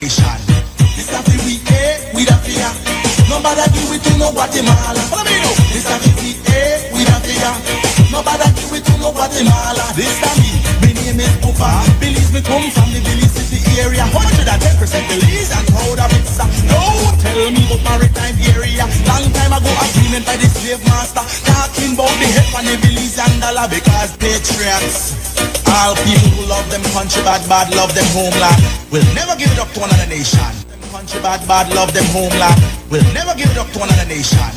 This a we we da fear. Nobody give it to no Guatemala. Follow me now. This a we da fear. Nobody give it to no Guatemala. This a me. My name is Pupa. Belize me come from the Belize City area. 110% Belize and proud of it. No, tell me about maritime area. Long time ago agreement by the slave master. Talking about the help on the Belize and dollar because patriots. All people who love them country bad, love them homeland. Will never give it up to another nation. Them country bad, love them homeland. Will never give it up to another nation.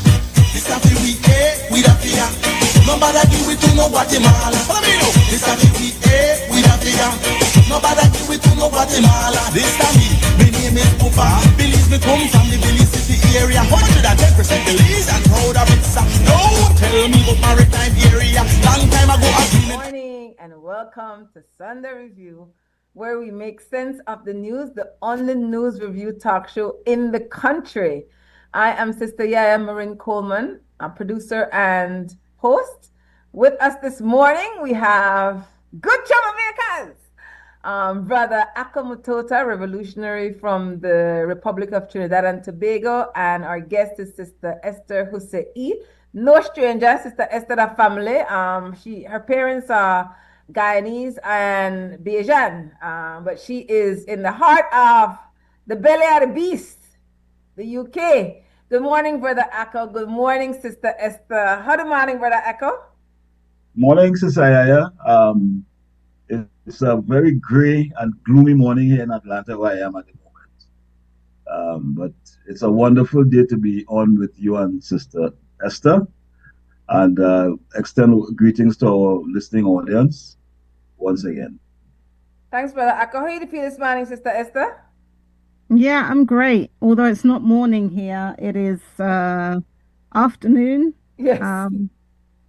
This a we da fear. Nobody give it to no Guatemala. Follow me now. This a we da fear. Nobody give it to no Guatemala. This a me. My name is Pupa. Belize me come from the Belize City area. 110% Belize and proud of it. No, tell me about maritime area. Long time ago agreement. And welcome to Sunday Review, where we make sense of the news, the only news review talk show in the country. I am Sister YaYa Marin Coleman, a producer and host. With us this morning, we have good troublemakers. Brother Mutota, revolutionary from the Republic of Trinidad and Tobago, and our guest is Sister Esther Xosei. No stranger, Sister Esther, the family. Her parents are Guyanese and Bajan, but she is in the heart of the belly of the beast, the UK. Good morning, Brother Echo. Good morning, Sister Esther. How the morning, Brother Echo? Morning, Sister YaYa. It's a very gray and gloomy morning here in Atlanta, where I am at the moment. But it's a wonderful day to be on with you and Sister Esther, and extend greetings to our listening audience once again. Thanks, Brother Echo. How do you feel this morning, Sister Esther? Yeah, I'm great. Although it's not morning here, it is afternoon. Yes.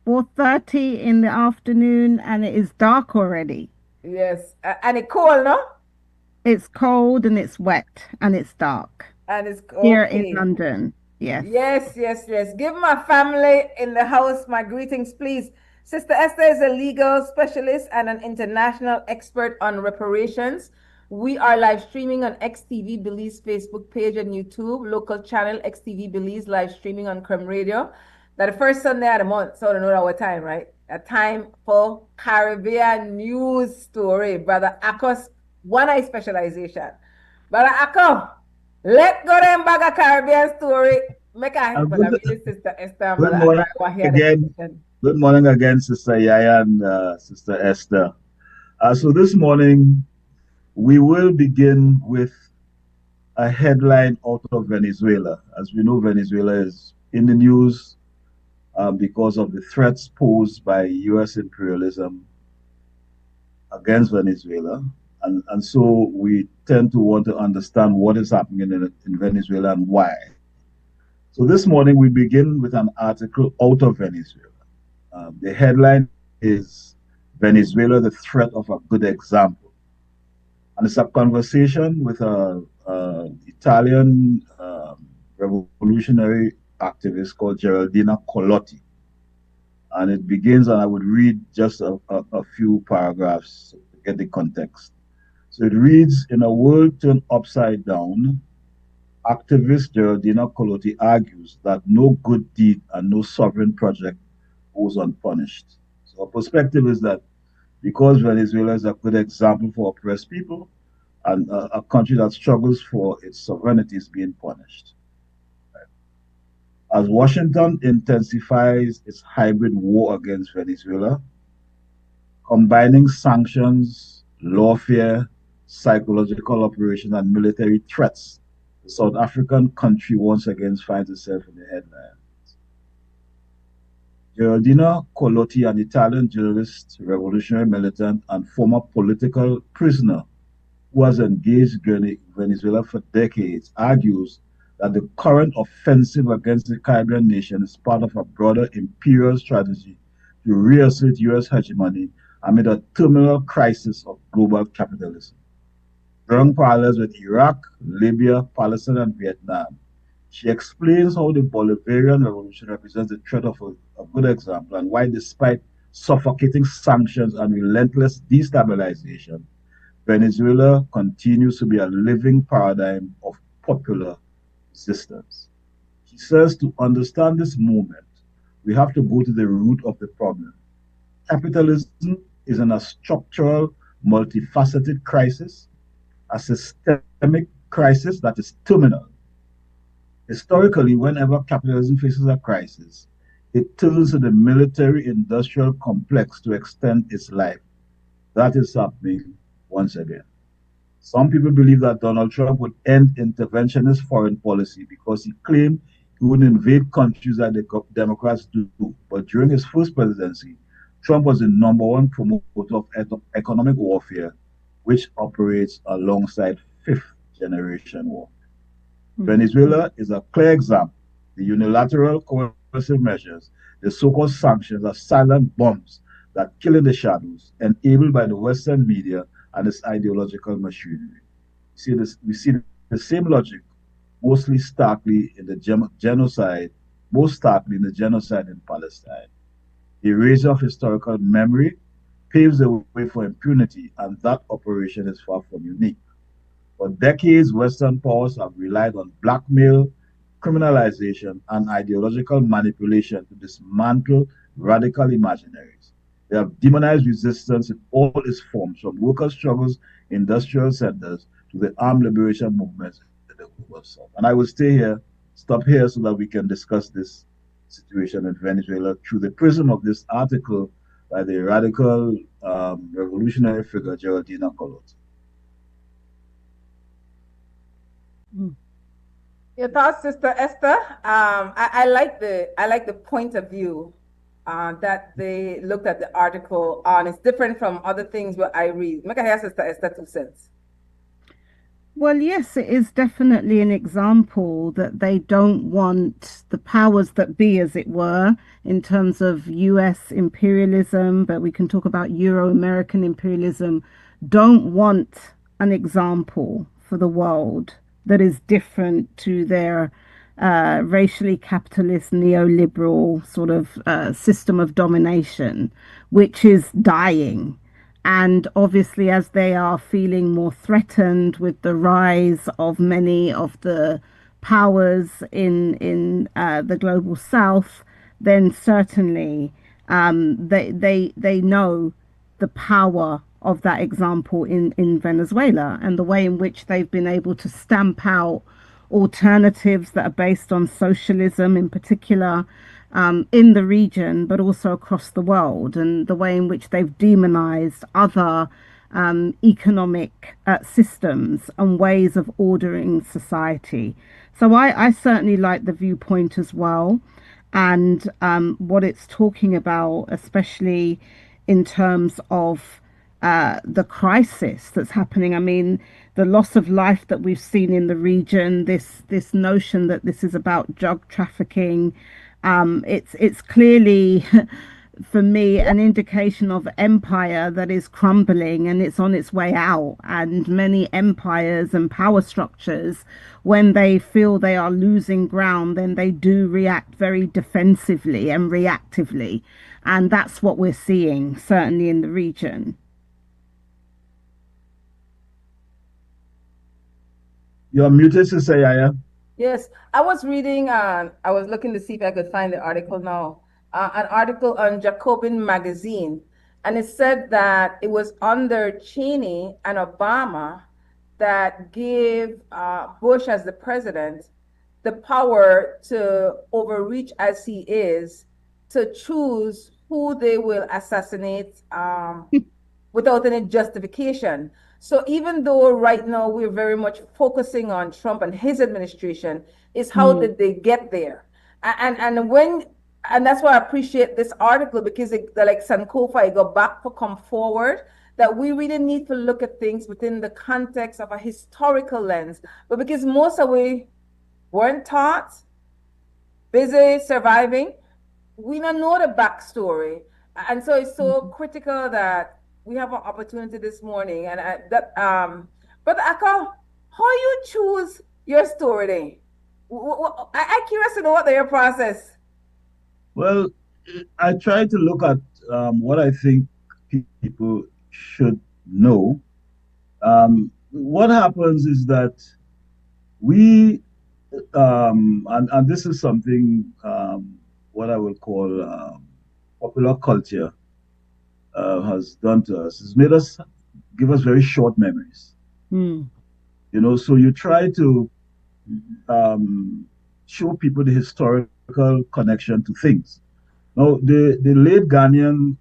4:30 in the afternoon, and it is dark already. Yes, and it's cold, no? It's cold and it's wet and it's dark. And it's okay. Here in London. Yes. Yes. Give my family in the house my greetings, please. Sister Esther is a legal specialist and an international expert on reparations. We are live streaming on XTV Belize Facebook page and YouTube, local channel XTV Belize, live streaming on Creme Radio. That's the first Sunday of the month, so I know our time, right? A time for Caribbean news story. Brother Akos, one eye specialization. Brother Akko, let go them bag of Caribbean story. Make a Sister Esther. Good morning again, Sister YaYa and Sister Esther. So this morning, we will begin with a headline out of Venezuela. As we know, Venezuela is in the news because of the threats posed by U.S. imperialism against Venezuela. And so we tend to want to understand what is happening in Venezuela and why. So this morning we begin with an article out of Venezuela. The headline is Venezuela, the threat of a good example. And it's a conversation with an Italian revolutionary activist called Geraldina Colotti. And it begins, and I would read just a few paragraphs to get the context. So it reads, in a world turned upside down, activist Geraldina Colotti argues that no good deed and no sovereign project goes unpunished. So her perspective is that because Venezuela is a good example for oppressed people and a country that struggles for its sovereignty is being punished. As Washington intensifies its hybrid war against Venezuela, combining sanctions, lawfare, psychological operation, and military threats, the South African country once again finds itself in the headlines. Geraldina Colotti, an Italian journalist, revolutionary militant, and former political prisoner who has engaged Venezuela for decades, argues that the current offensive against the Caribbean nation is part of a broader imperial strategy to reassert U.S. hegemony amid a terminal crisis of global capitalism. Drawing parallels with Iraq, Libya, Palestine, and Vietnam, she explains how the Bolivarian Revolution represents the threat of a good example and why, despite suffocating sanctions and relentless destabilization, Venezuela continues to be a living paradigm of popular resistance. He says to understand this movement, we have to go to the root of the problem. Capitalism is in a structural, multifaceted crisis, a systemic crisis that is terminal. Historically, whenever capitalism faces a crisis, it turns to the military industrial complex to extend its life. That is happening once again. Some people believe that Donald Trump would end interventionist foreign policy because he claimed he would invade countries that the Democrats do. But during his first presidency, Trump was the number one promoter of economic warfare, which operates alongside fifth generation war. Venezuela is a clear example. The unilateral coercive measures, the so-called sanctions, are silent bombs that kill in the shadows, enabled by the Western media and its ideological machinery. We see the same logic mostly starkly in the genocide, most starkly in the genocide in Palestine. The erasure of historical memory paves the way for impunity, and that operation is far from unique. For decades, Western powers have relied on blackmail, criminalization, and ideological manipulation to dismantle radical imaginaries. They have demonized resistance in all its forms, from worker struggles, industrial centers, to the armed liberation movements in the global south. And I will stop here so that we can discuss this situation in Venezuela through the prism of this article by the radical revolutionary figure Geraldina Colot. Your thoughts, Sister Esther? I like the point of view that they looked at the article on. It's different from other things what I read. Make I hear Sister Esther 2 cents. Well, yes, it is definitely an example that they don't want the powers that be, as it were, in terms of US imperialism, but we can talk about Euro-American imperialism, don't want an example for the world that is different to their racially capitalist neoliberal sort of system of domination, which is dying. And obviously, as they are feeling more threatened with the rise of many of the powers in the global south, then certainly they know the power of that example in Venezuela, and the way in which they've been able to stamp out alternatives that are based on socialism in particular, in the region, but also across the world, and the way in which they've demonized other economic systems and ways of ordering society. So I certainly like the viewpoint as well, and what it's talking about, especially in terms of the crisis that's happening. I mean, the loss of life that we've seen in the region, this notion that this is about drug trafficking, it's clearly for me an indication of empire that is crumbling and it's on its way out. And many empires and power structures, when they feel they are losing ground, then they do react very defensively and reactively, and that's what we're seeing certainly in the region. You're muted, Sister YaYa. Yes, I was reading, I was looking to see if I could find the article now, an article on Jacobin magazine, and it said that it was under Cheney and Obama that gave Bush as the president the power to overreach as he is, to choose who they will assassinate without any justification. So even though right now we're very much focusing on Trump and his administration, is how did they get there? And that's why I appreciate this article, because like Sankofa, go back to come forward, that we really need to look at things within the context of a historical lens. But because most of we weren't taught, busy surviving, we don't know the backstory. And so it's so critical that we have an opportunity this morning, and Brother Akko, how you choose your story? I'm curious to know what your process. Well, I try to look at what I think people should know. What happens is that we, and this is something, what I will call popular culture has done to us, has made us give us very short memories. Mm. You know, so you try to um, show people the historical connection to things. Now, the late Ghanaian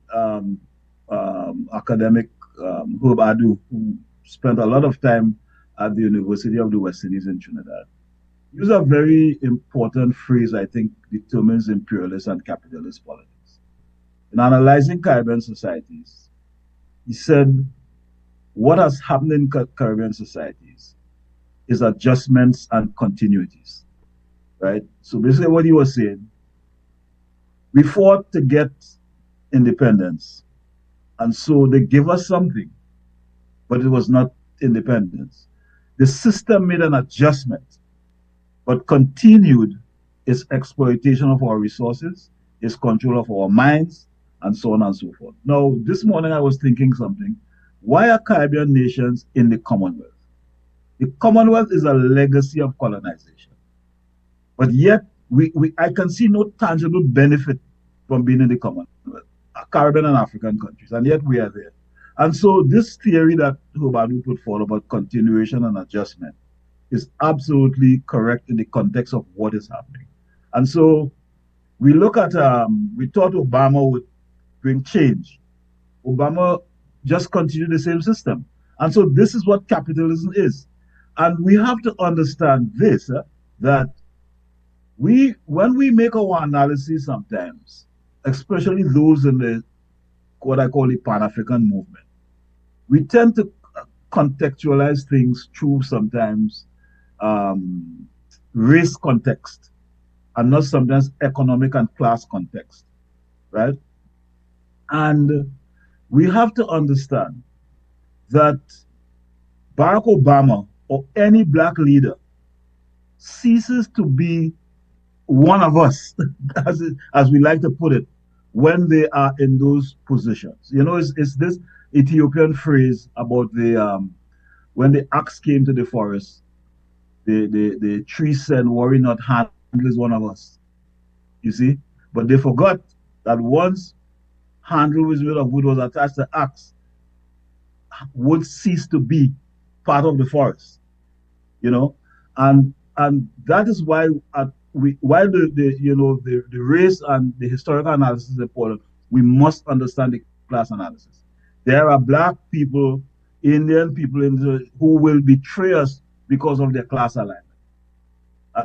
academic Herb Adu, who spent a lot of time at the University of the West Indies in Trinidad, used a very important phrase I think determines imperialist and capitalist politics. In analyzing Caribbean societies, he said, what has happened in Caribbean societies is adjustments and continuities, right? So basically, what he was saying, we fought to get independence, and so they gave us something, but it was not independence. The system made an adjustment, but continued its exploitation of our resources, its control of our minds, and so on and so forth. Now, this morning I was thinking something. Why are Caribbean nations in the Commonwealth? The Commonwealth is a legacy of colonization. But yet, I can see no tangible benefit from being in the Commonwealth, Caribbean and African countries, and yet we are there. And so, this theory that Hobadu put forward about continuation and adjustment is absolutely correct in the context of what is happening. And so, we look at, we thought Obama would bring change. Obama just continued the same system. And so, this is what capitalism is. And we have to understand this, that when we make our analysis sometimes, especially those in the what I call the Pan-African movement, we tend to contextualize things through sometimes race context and not sometimes economic and class context, right? And we have to understand that Barack Obama or any black leader ceases to be one of us, as we like to put it, when they are in those positions. You know, it's this Ethiopian phrase about the when the axe came to the forest, the tree said, "Worry not, Handle is one of us." You see, but they forgot that once Handle was made of wood was attached to axe, would cease to be part of the forest. You know, and that is why while the race and the historical analysis is important, we must understand the class analysis. There are black people, Indian people who will betray us because of their class alignment.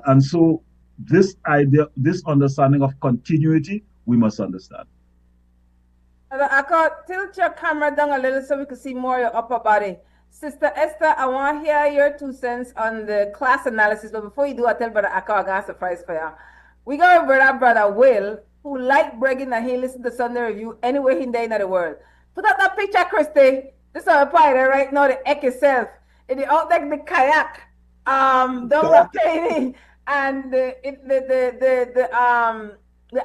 And so this idea, this understanding of continuity, we must understand. I could tilt your camera down a little so we could see more of your upper body. Sister Esther, I want to hear your 2 cents on the class analysis. But before you do, I tell Brother Akko, I got a surprise for you. We got a brother Will, who like bragging that he listen to Sunday Review anywhere in the world. Put up that picture, Christy. This is a pirate right now, the egg itself. In the out deck, the kayak, don't rotating, and the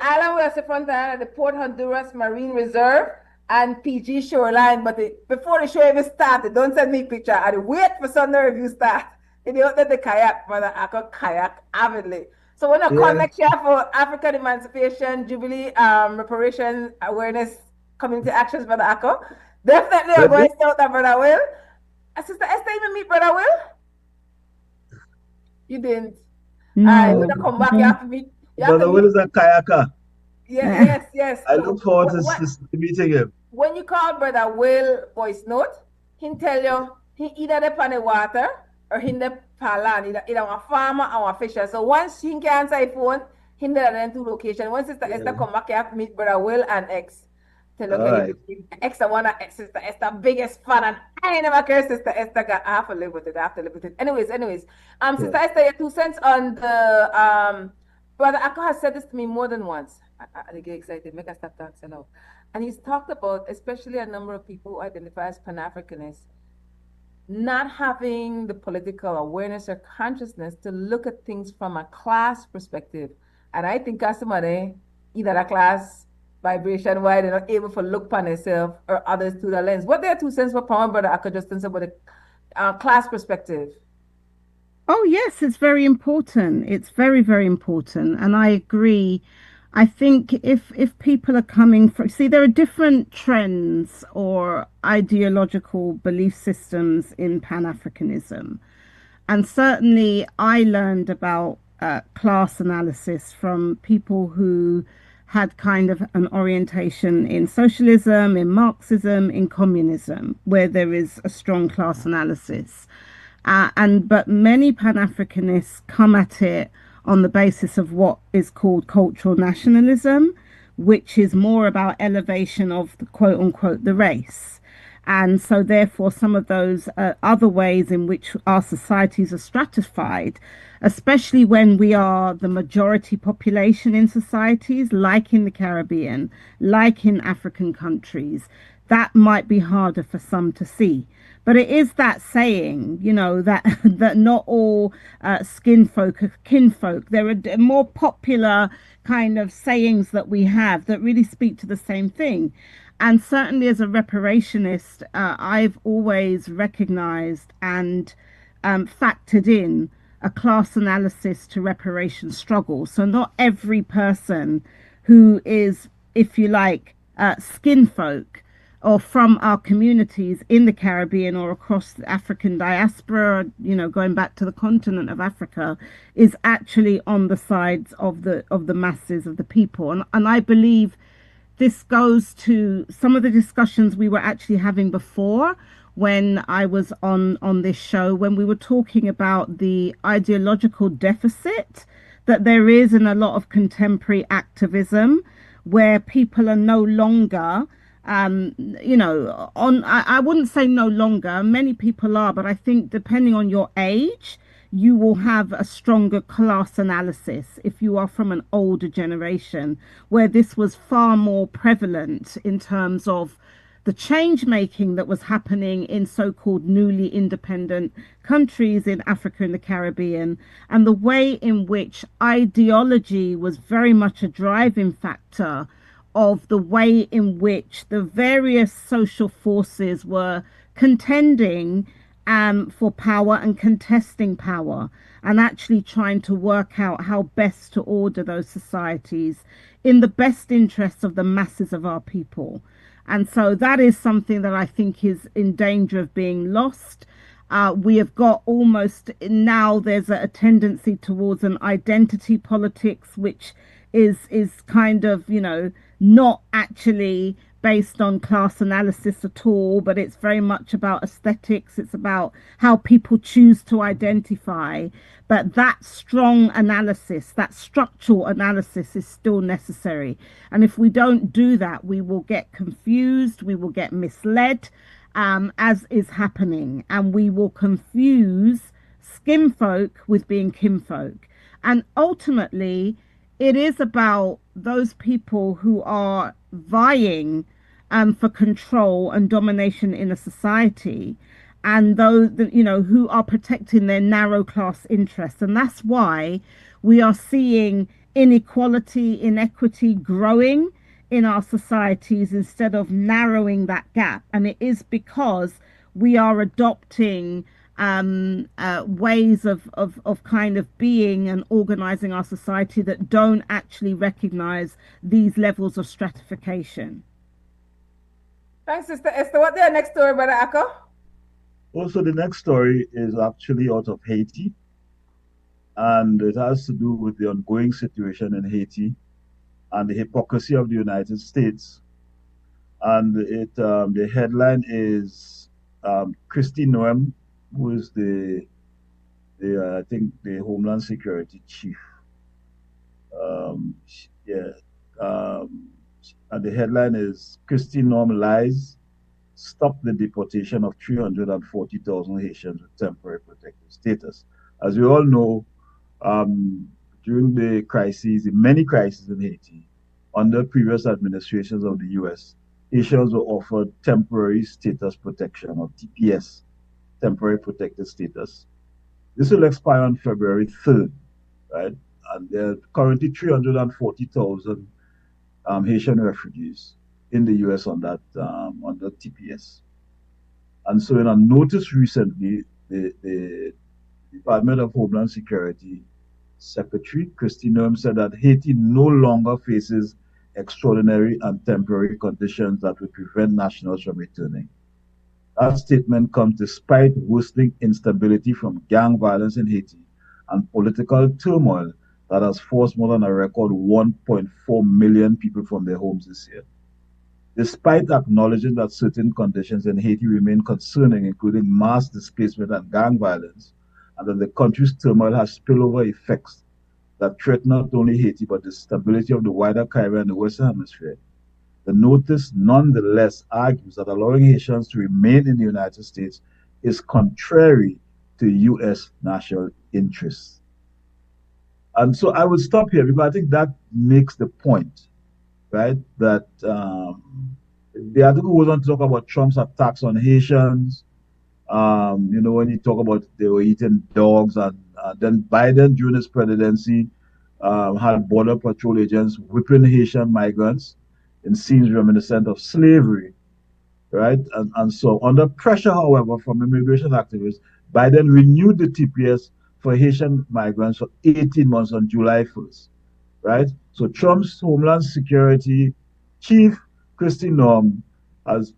island we are front of the Port Honduras Marine Reserve and PG Shoreline. But before the show even started, don't send me picture. I wait for Sunday Review start. In the out the kayak, Brother Akko kayak avidly. So when I call next year for African Emancipation, Jubilee, Reparations, Awareness, Community Actions, Brother Akko, definitely I'm going to start that, Brother Will. Sister Esther, even meet Brother Will? You didn't. No. All right, when I come back, you have to meet. Brother Will is a kayaker. Yes. I look forward to meeting him. When you call Brother Will voice note, he'll tell you he either the on the water or he the palan, either a farmer or a fisher. So once he can answer his phone, he the 2 locations. Once Sister Esther come back, you have to meet Brother Will and X. Tell okay, X I want Sister Esther biggest fan, and I never care Sister Esther got I have to live with it. Anyways. Sister Esther, your 2 cents on the Brother Akko has said this to me more than once. I get excited, make us stop dancing now. And he's talked about, especially a number of people who identify as Pan-Africanists, not having the political awareness or consciousness to look at things from a class perspective. And I think as somebody, either a class vibration why they're not able to look upon themselves or others through the lens. What their 2 cents for power, Brother Akko just about class perspective? Oh, yes, it's very important. It's very, very important. And I agree. I think if people are coming from, see, there are different trends or ideological belief systems in Pan-Africanism. And certainly I learned about class analysis from people who had kind of an orientation in socialism, in Marxism, in communism, where there is a strong class analysis. But many Pan-Africanists come at it on the basis of what is called cultural nationalism, which is more about elevation of the quote unquote the race. And so, therefore, some of those other ways in which our societies are stratified, especially when we are the majority population in societies, like in the Caribbean, like in African countries, that might be harder for some to see. But it is that saying, that that not all skin folk are kinfolk. There are more popular kind of sayings that we have that really speak to the same thing. And certainly as a reparationist, I've always recognized and factored in a class analysis to reparation struggle. So not every person who is, if you like, skin folk or from our communities in the Caribbean or across the African diaspora, going back to the continent of Africa, is actually on the sides of the masses of the people. And I believe this goes to some of the discussions we were actually having before when I was on this show, when we were talking about the ideological deficit that there is in a lot of contemporary activism, where people are no longer I wouldn't say no longer, many people are, but I think depending on your age, you will have a stronger class analysis if you are from an older generation, where this was far more prevalent in terms of the change making that was happening in so-called newly independent countries in Africa and the Caribbean, and the way in which ideology was very much a driving factor of the way in which the various social forces were contending for power and contesting power, and actually trying to work out how best to order those societies in the best interests of the masses of our people. And so that is something that I think is in danger of being lost. We have got almost now there's a tendency towards an identity politics, which is kind of, not actually based on class analysis at all, but it's very much about aesthetics. It's about how people choose to identify. But that strong analysis, that structural analysis is still necessary. And if we don't do that, we will get confused, we will get misled, as is happening. And we will confuse skinfolk with being kinfolk. And ultimately, it is about those people who are vying for control and domination in a society, and those who are protecting their narrow class interests. And that's why we are seeing inequity growing in our societies instead of narrowing that gap. And it is because we are adopting ways of kind of being and organizing our society that don't actually recognize these levels of stratification. Thanks, Sister Esther. What's the next story, Brother Akko? Also, the next story is actually out of Haiti, and it has to do with the ongoing situation in Haiti and the hypocrisy of the United States. And the headline is Christy Noem, who is I think the Homeland Security chief. And the headline is Christy Noem lies, stop the deportation of 340,000 Haitians with temporary protected status. As we all know, during the many crises in Haiti, under previous administrations of the U.S., Haitians were offered temporary status protection, or TPS, temporary protected status. This will expire on February 3rd, right? And there are currently 340,000 Haitian refugees in the U.S. on that TPS. And so in a notice recently, the Department of Homeland Security Secretary Kristi Noem said that Haiti no longer faces extraordinary and temporary conditions that would prevent nationals from returning. That statement comes despite worsening instability from gang violence in Haiti and political turmoil that has forced more than a record 1.4 million people from their homes this year. Despite acknowledging that certain conditions in Haiti remain concerning, including mass displacement and gang violence, and that the country's turmoil has spillover effects that threaten not only Haiti but the stability of the wider Caribbean and the Western Hemisphere, the notice nonetheless argues that allowing Haitians to remain in the United States is contrary to U.S. national interests. And so I would stop here because I think that makes the point, right? That the article goes on to talk about Trump's attacks on Haitians. When he talk about they were eating dogs, and then Biden during his presidency had border patrol agents whipping Haitian migrants in scenes reminiscent of slavery, right? And so under pressure, however, from immigration activists, Biden renewed the TPS for Haitian migrants for 18 months on July 1st, right? So Trump's Homeland Security Chief, Kristi Noem, has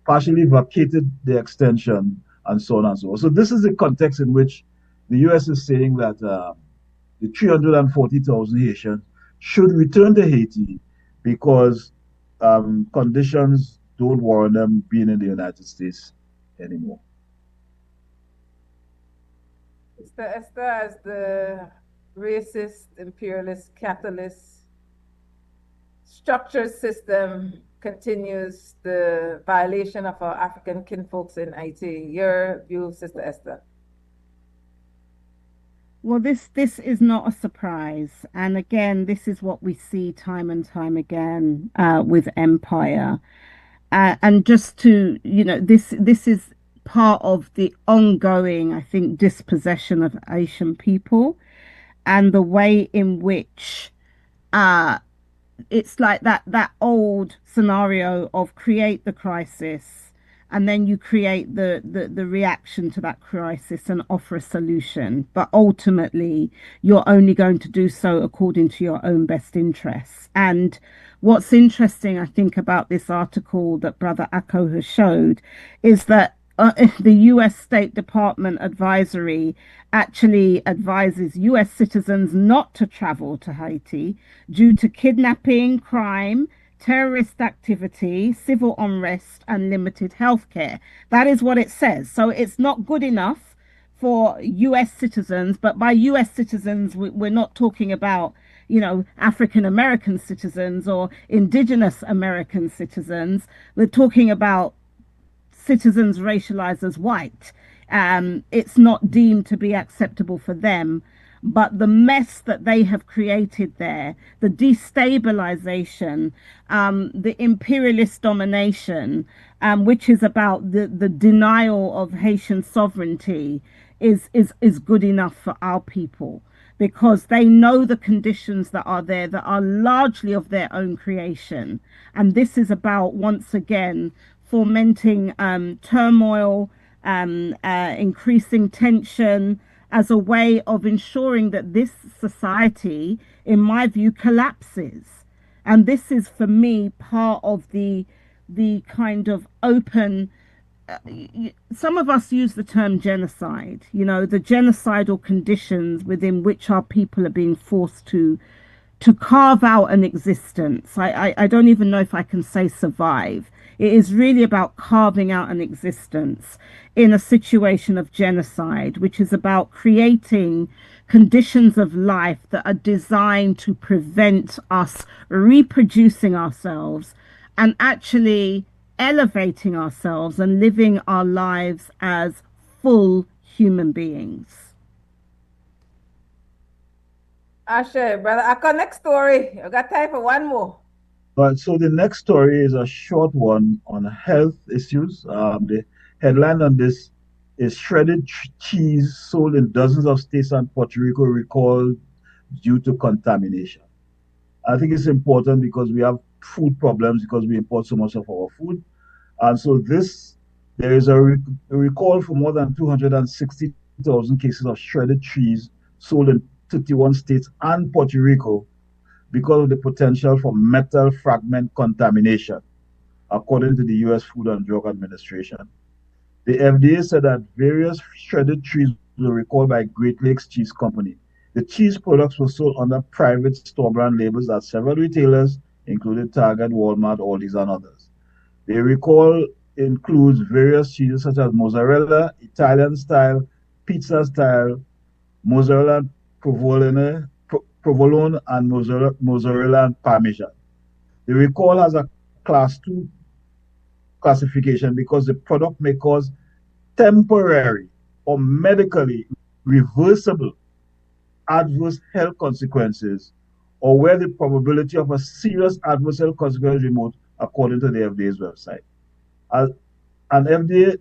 partially vacated the extension and so on and so forth. So this is the context in which the U.S. is saying that the 340,000 Haitians should return to Haiti because conditions don't warrant them being in the United States anymore. Esther, as the racist, imperialist, capitalist structured system continues the violation of our African kinfolks in Haiti. Your view, Sister Esther? Well, this is not a surprise, and again, this is what we see time and time again with empire, and just to this is part of the ongoing, I think, dispossession of Asian people, and the way in which it's like that old scenario of create the crisis and then you create the reaction to that crisis and offer a solution, but ultimately you're only going to do so according to your own best interests. And what's interesting, I think, about this article that Brother Akko has showed is that the US State Department advisory actually advises US citizens not to travel to Haiti due to kidnapping, crime, terrorist activity, civil unrest, and limited health care. That is what it says. So it's not good enough for US citizens, but by US citizens, we're not talking about, African American citizens or indigenous American citizens. We're talking about citizens racialized as white. It's not deemed to be acceptable for them. But the mess that they have created there, the destabilization, the imperialist domination, which is about the denial of Haitian sovereignty, is good enough for our people, because they know the conditions that are there that are largely of their own creation. And this is about, once again, fomenting turmoil, increasing tension, as a way of ensuring that this society, in my view, collapses. And this is, for me, part of the kind of open, some of us use the term genocide, the genocidal conditions within which our people are being forced to carve out an existence. I don't even know if I can say survive. It is really about carving out an existence in a situation of genocide, which is about creating conditions of life that are designed to prevent us reproducing ourselves and actually elevating ourselves and living our lives as full human beings. Ashe, Brother Akko, next story. I got time for one more. But so the next story is a short one on health issues. The headline on this is shredded cheese sold in dozens of states and Puerto Rico recalled due to contamination. I think it's important because we have food problems because we import so much of our food. And so this There is a recall for more than 260,000 cases of shredded cheese sold in 31 states and Puerto Rico because of the potential for metal fragment contamination, according to the U.S. Food and Drug Administration. The FDA said that various shredded cheese were recalled by Great Lakes Cheese Company. The cheese products were sold under private store brand labels at several retailers, including Target, Walmart, Aldi's, and others. The recall includes various cheeses such as mozzarella, Italian style, pizza style, mozzarella provolone, and mozzarella and parmesan. The recall has a class 2 classification because the product may cause temporary or medically reversible adverse health consequences, or where the probability of a serious adverse health consequence is remote, according to the FDA's website. As an FDA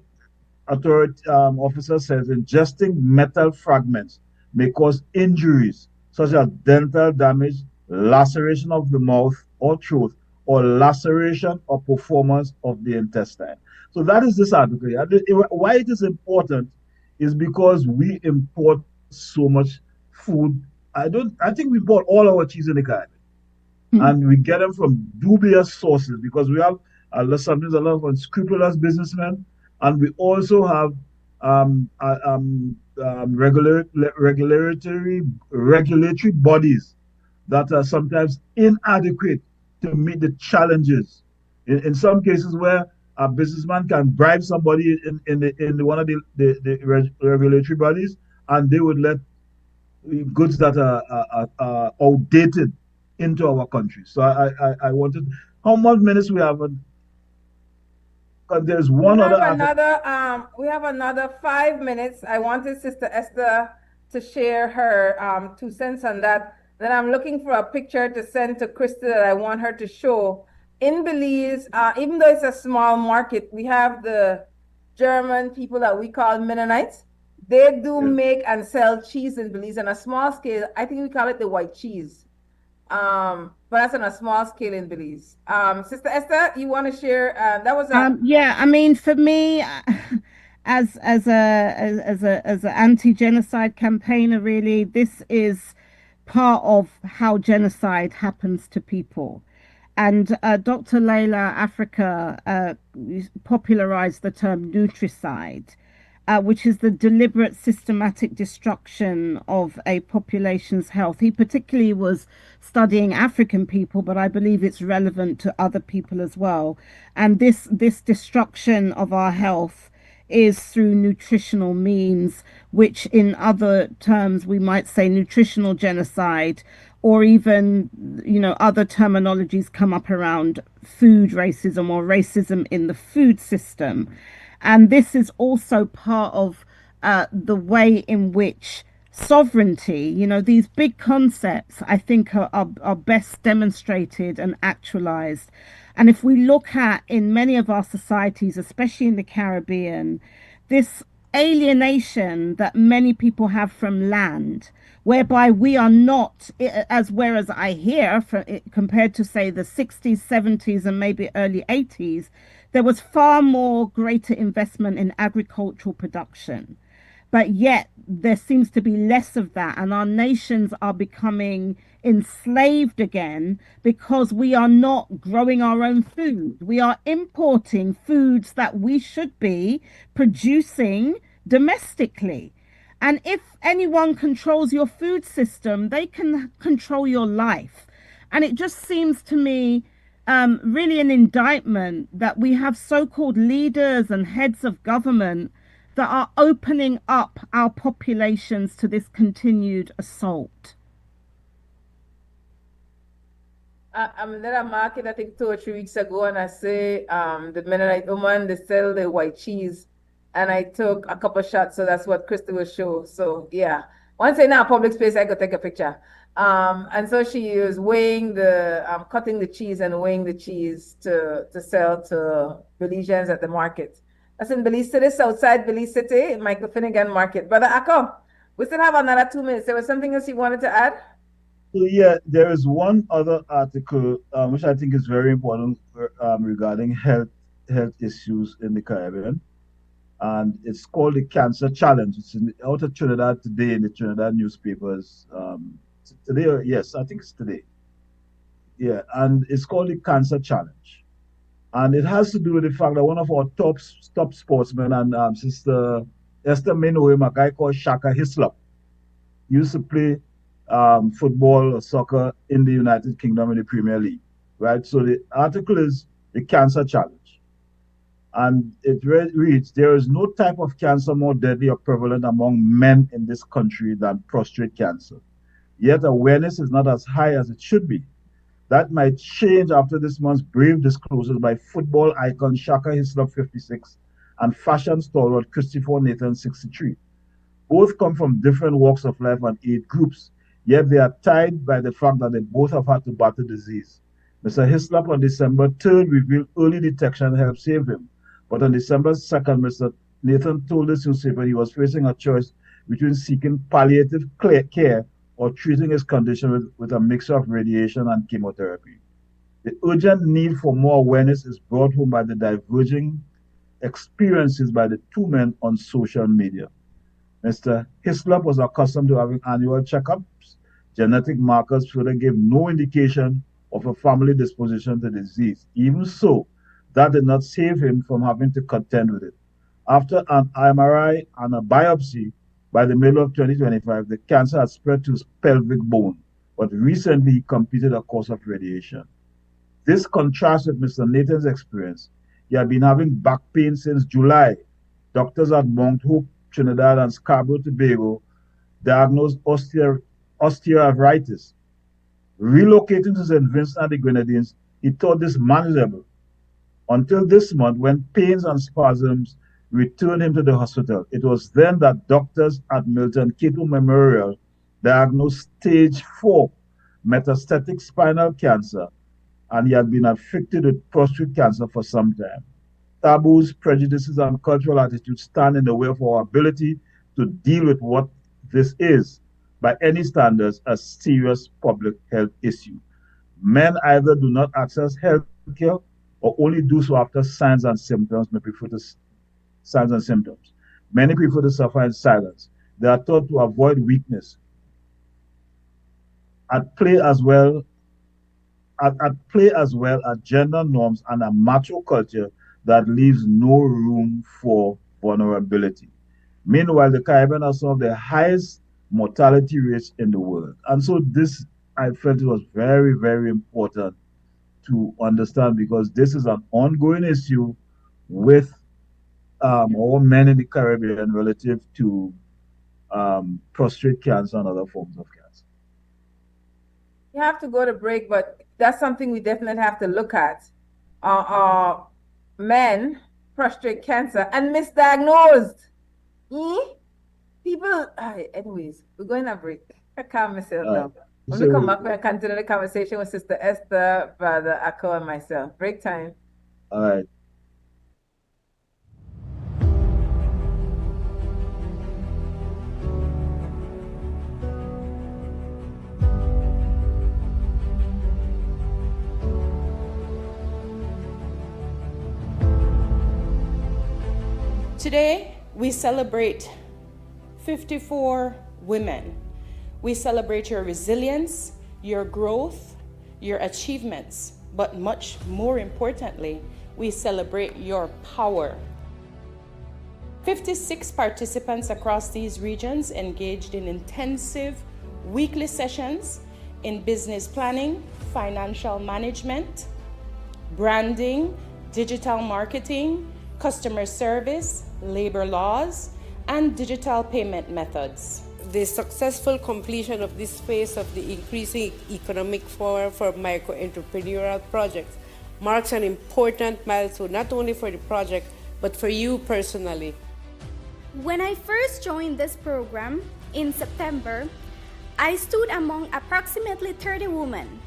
authority officer says, ingesting metal fragments may cause injuries such as dental damage, laceration of the mouth or throat, or laceration or performance of the intestine. So that is this article. Why it is important is because we import so much food. I think we import all our cheese in the Caribbean. And we get them from dubious sources because we have sometimes a lot of unscrupulous businessmen, and we also have regulatory bodies that are sometimes inadequate to meet the challenges. In some cases, where a businessman can bribe somebody in one of the regulatory bodies, and they would let goods that are outdated into our country. So I wanted, how much minutes we have? There's one other. We have another 5 minutes. I wanted Sister Esther to share her 2 cents on that. Then I'm looking for a picture to send to Krista that I want her to show. In Belize, even though it's a small market, we have the German people that we call Mennonites. They do make and sell cheese in Belize on a small scale. I think we call it the white cheese. But that's on a small scale in Belize. Sister Esther, you want to share? That was yeah. I mean, for me, as an anti-genocide campaigner, really, this is part of how genocide happens to people. And Dr. Layla Africa popularized the term nutricide, which is the deliberate systematic destruction of a population's health. He particularly was studying African people, but I believe it's relevant to other people as well. And this destruction of our health is through nutritional means, which in other terms we might say nutritional genocide, or even, other terminologies come up around food racism or racism in the food system. And this is also part of the way in which sovereignty, these big concepts, I think are best demonstrated and actualized. And if we look at in many of our societies, especially in the Caribbean, this alienation that many people have from land, whereby we are not, whereas I hear, compared to say the 60s, 70s, and maybe early 80s, there was far more greater investment in agricultural production. But yet there seems to be less of that, and our nations are becoming enslaved again because we are not growing our own food. We are importing foods that we should be producing domestically. And if anyone controls your food system, they can control your life. And it just seems to me really an indictment that we have so-called leaders and heads of government that are opening up our populations to this continued assault. I'm in a market, I think 2 or 3 weeks ago, and I say the Mennonite woman, they sell the white cheese, and I took a couple shots, so that's what Krista will show. So yeah, once in a public space, I could take a picture. And so she was weighing cutting the cheese and weighing the cheese to sell to Belizeans at the market. That's in Belize City, outside Belize City, Michael Finnegan Market. Brother Akko, we still have another 2 minutes. There was something else you wanted to add? So yeah, there is one other article which I think is very important regarding health issues in the Caribbean. and it's called the Cancer Challenge. It's out of Trinidad today in the Trinidad newspapers. Today, yes, I think it's today. Yeah, and it's called the Cancer Challenge. And it has to do with the fact that one of our top sportsmen, and Sister Esther may know him, a guy called Shaka Hislop, used to play football or soccer in the United Kingdom in the Premier League, right? So the article is the Cancer Challenge. And it reads, there is no type of cancer more deadly or prevalent among men in this country than prostate cancer. Yet awareness is not as high as it should be. That might change after this month's brave disclosures by football icon Shaka Hislop, 56, and fashion stalwart Christopher Nathan, 63. Both come from different walks of life and age groups, yet they are tied by the fact that they both have had to battle disease. Mr. Hislop on December 3rd revealed early detection helped save him. But on December 2nd, Mr. Nathan told this newspaper he was facing a choice between seeking palliative care or treating his condition with a mixture of radiation and chemotherapy. The urgent need for more awareness is brought home by the diverging experiences by the two men on social media. Mr. Hislop was accustomed to having annual checkups. Genetic markers further gave no indication of a family disposition to disease. Even so, that did not save him from having to contend with it. After an MRI and a biopsy, by the middle of 2025, the cancer had spread to his pelvic bone, but recently he completed a course of radiation. This contrasts with Mr. Nathan's experience. He had been having back pain since July. Doctors at Mount Hope, Trinidad, and Scarborough, Tobago diagnosed osteoarthritis. Relocating to St. Vincent and the Grenadines, he thought this manageable until this month when pains and spasms returned him to the hospital. It was then that doctors at Milton Cato Memorial diagnosed stage 4 metastatic spinal cancer, and he had been afflicted with prostate cancer for some time. Taboos, prejudices, and cultural attitudes stand in the way of our ability to deal with what this is, by any standards, a serious public health issue. Men either do not access health care or only do so after signs and symptoms. Many prefer to suffer in silence. They are taught to avoid weakness. At play as well are gender norms and a macho culture that leaves no room for vulnerability. Meanwhile, the Caribbean has some of the highest mortality rates in the world. And so this, I felt it was very, very important to understand, because this is an ongoing issue with all men in the Caribbean relative to prostate cancer and other forms of cancer. You have to go to break, but that's something we definitely have to look at. Men, prostate cancer, and misdiagnosed. People, anyways, we're going to break. I calm myself now. When we come back, we'll continue the conversation with Sister Esther, Brother Akko, and myself. Break time. All right. Today, we celebrate 54 women. We celebrate your resilience, your growth, your achievements, but much more importantly, we celebrate your power. 56 participants across these regions engaged in intensive weekly sessions in business planning, financial management, branding, digital marketing, customer service, labor laws, and digital payment methods. The successful completion of this phase of the increasing economic forum for micro-entrepreneurial projects marks an important milestone, not only for the project, but for you personally. When I first joined this program in September, I stood among approximately 30 women,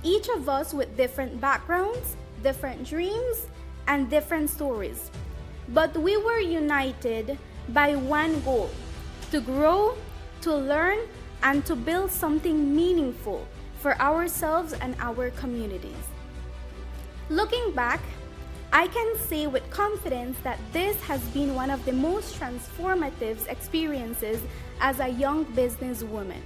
each of us with different backgrounds, different dreams, and different stories. But we were united by one goal: to grow, to learn, and to build something meaningful for ourselves and our communities. Looking back, I can say with confidence that this has been one of the most transformative experiences as a young businesswoman.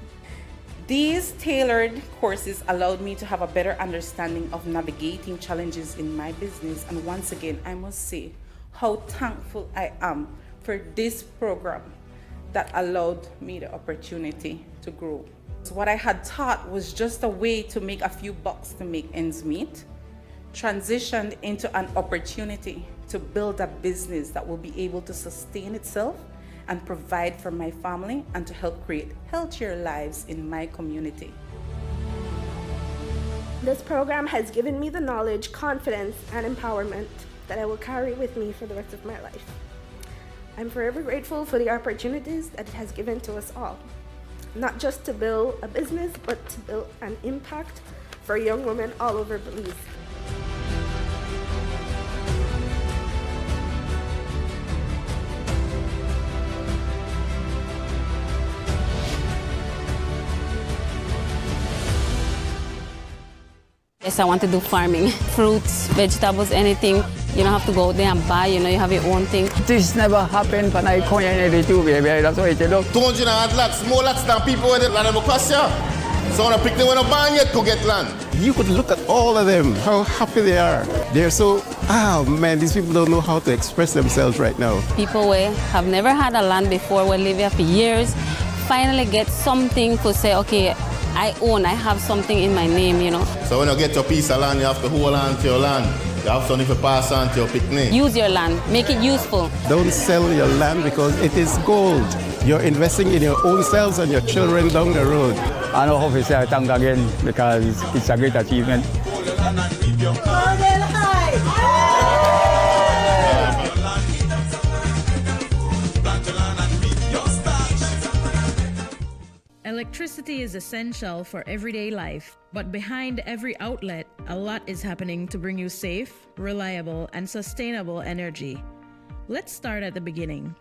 These tailored courses allowed me to have a better understanding of navigating challenges in my business, and once again, I must say how thankful I am for this program that allowed me the opportunity to grow. So what I had thought was just a way to make a few bucks to make ends meet, transitioned into an opportunity to build a business that will be able to sustain itself and provide for my family and to help create healthier lives in my community. This program has given me the knowledge, confidence, and empowerment that I will carry with me for the rest of my life. I'm forever grateful for the opportunities that it has given to us all, not just to build a business, but to build an impact for young women all over Belize. Yes, I want to do farming. Fruits, vegetables, anything. You don't have to go out there and buy, you have your own thing. This never happened when I come here too, baby. That's what you do. 200 lots, more lots than people with land of Ocasio. So when I pick them when I ban yet to get land. You could look at all of them, how happy they are. They're so, man, these people don't know how to express themselves right now. People who have never had a land before, will live here for years, finally get something to say, okay, I have something in my name, So when you get your piece of land, you have to hold on to your land. You have something to pass on to your picnic. Use your land, make it useful. Don't sell your land because it is gold. You're investing in your own selves and your children down the road. I know how to say thank again because it's a great achievement. Electricity is essential for everyday life, but behind every outlet, a lot is happening to bring you safe, reliable, and sustainable energy. Let's start at the beginning.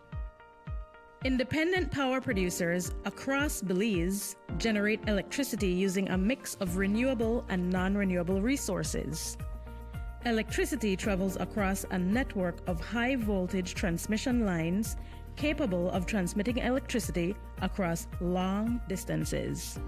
Independent power producers across Belize generate electricity using a mix of renewable and non-renewable resources. Electricity travels across a network of high-voltage transmission lines capable of transmitting electricity across long distances.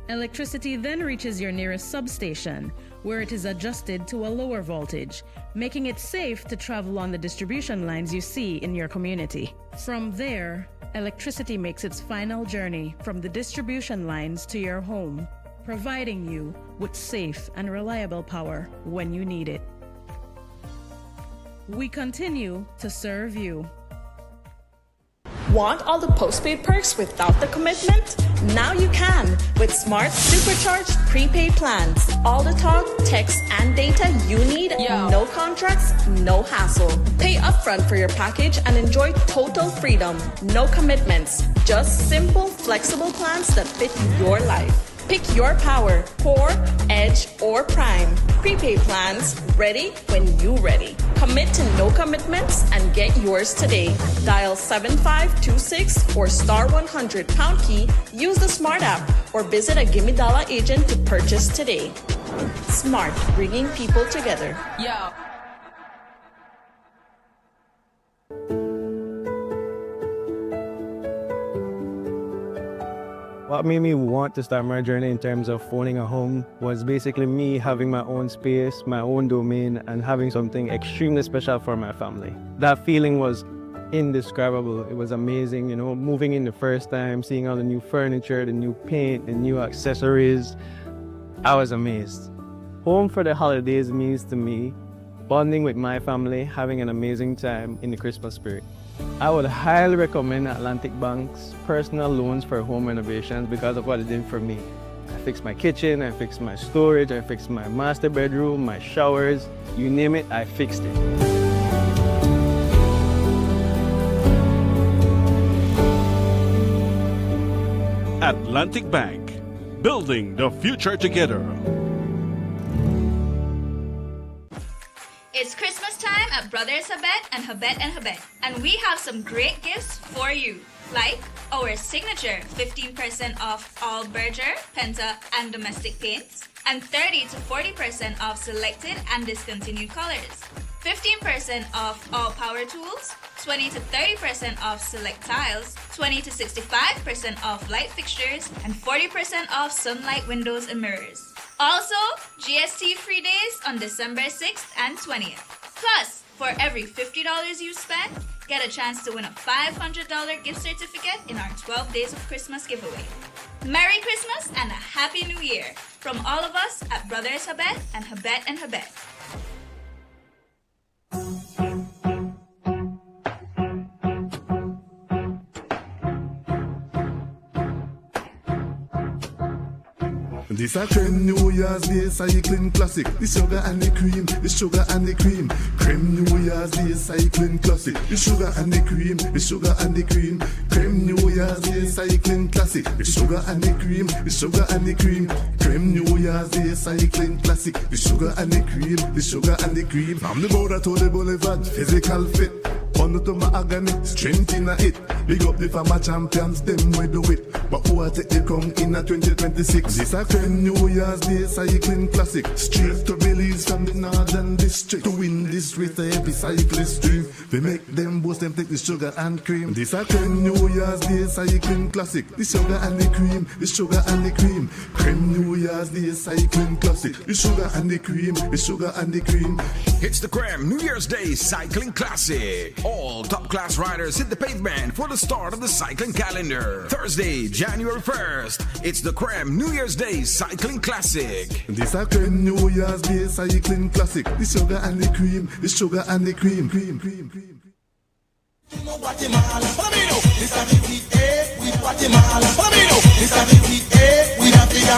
Electricity then reaches your nearest substation, where it is adjusted to a lower voltage, making it safe to travel on the distribution lines you see in your community. From there, electricity makes its final journey from the distribution lines to your home, providing you with safe and reliable power when you need it. We continue to serve you. Want all the postpaid perks without the commitment? Now you can with smart supercharged prepaid plans. All the talk, text, and data you need. No contracts, no hassle. Pay upfront for your package and enjoy total freedom. No commitments. Just simple, flexible plans that fit your life. Pick your power, Core, Edge, or Prime. Prepaid plans, ready when you ready. Commit to no commitments and get yours today. Dial 7526 or *100 pound key, use the Smart app, or visit a Gimme Dollar agent to purchase today. Smart, bringing people together. What made me want to start my journey in terms of owning a home was basically me having my own space, my own domain, and having something extremely special for my family. That feeling was indescribable. It was amazing, moving in the first time, seeing all the new furniture, the new paint, the new accessories. I was amazed. Home for the holidays means to me bonding with my family, having an amazing time in the Christmas spirit. I would highly recommend Atlantic Bank's personal loans for home renovations because of what it did for me. I fixed my kitchen, I fixed my storage, I fixed my master bedroom, my showers, you name it, I fixed it. Atlantic Bank, building the future together. It's Christmas time at Brothers Habet and Habet, and we have some great gifts for you. Like our signature 15% off all Berger, Penta, and domestic paints, and 30 to 40% off selected and discontinued colors. 15% off all power tools, 20 to 30% off select tiles, 20 to 65% off light fixtures, and 40% off sunlight windows and mirrors. Also, GST free days on December 6th and 20th. Plus, for every $50 you spend, get a chance to win a $500 gift certificate in our 12 Days of Christmas giveaway. Merry Christmas and a Happy New Year from all of us at Brothers Habet and Habet and Habet. This a trend New Year's Day cycling classic. The sugar and the cream, the sugar and the cream. Creme New Year's Day cycling classic. The sugar and the cream, the sugar and the cream. Creme New Year's Day cycling classic. The sugar and the cream, the sugar and the cream. Creme New Year's Day cycling classic. The sugar and the cream, the sugar and the cream. From the border to the boulevard, physical fit. Under to my agony, strength in a it. Big up the farmer champions, them we do it. But who will take the crown in a 2026? This a creme New Year's Day cycling classic. Straight to release from the northern district. To win this with a heavy cyclist stream. They make them boast, them take the sugar and cream. This a creme New Year's Day cycling classic. The sugar and the cream, the sugar and the cream. Creme New Year's Day cycling classic. The sugar and the cream, the sugar and the cream. It's the Creme New Year's Day Cycling Classic. All top-class riders hit the pavement for the start of the cycling calendar. Thursday, January 1st, it's the Creme New Year's Day Cycling Classic. This a Creme New Year's Day cycling classic. The sugar and the cream, the sugar and the cream. Guatemala, this a VTA with Guatemala. This a VTA with Africa.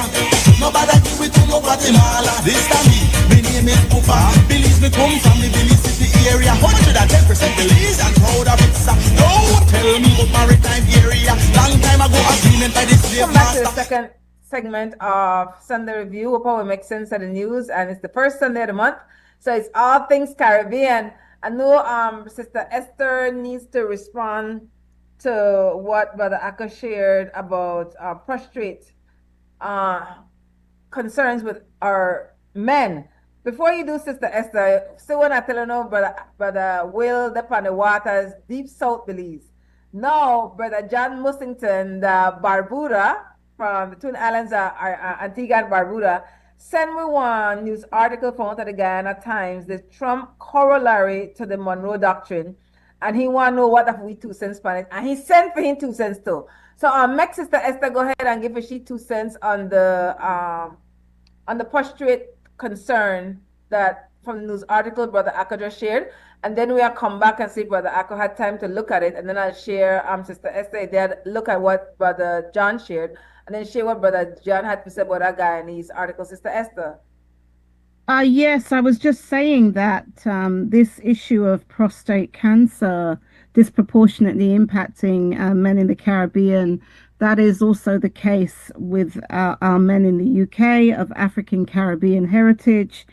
Nobody give it to no Guatemala. This time me name is Pupa. Belize me come from the Belize City area. 110% Belize and proud of it. Don't tell me about maritime area. Long time ago agreement by the slave Come back to the master. second segment of Sunday Review. We'll probably make sense of the news, and it's the first Sunday of the month, so it's all things Caribbean. I know Sister Esther needs to respond to what Brother Akka shared about prostrate concerns with our men. Before you do, Sister Esther, still want to tell you know, Brother Will, up on the waters, deep south Belize. Now, Brother John Mussington, the Barbuda, from the Twin Islands, Antigua and Barbuda, send me one news article from out of the Guyana Times, the Trump corollary to the Monroe Doctrine, and he want to know what if we 2 cents on it, and he sent for him 2 cents too. So make Sister Esther go ahead and give her she 2 cents on the prostrate concern that from the news article Brother Akka just shared, and then we'll come back and see if Brother Akka had time to look at it, and then I'll share Sister Esther there, look at what Brother John shared, and then share what Brother John had to say about that guy in his article. Sister Esther. Yes, I was just saying that this issue of prostate cancer disproportionately impacting men in the Caribbean, that is also the case with our men in the UK of African Caribbean heritage.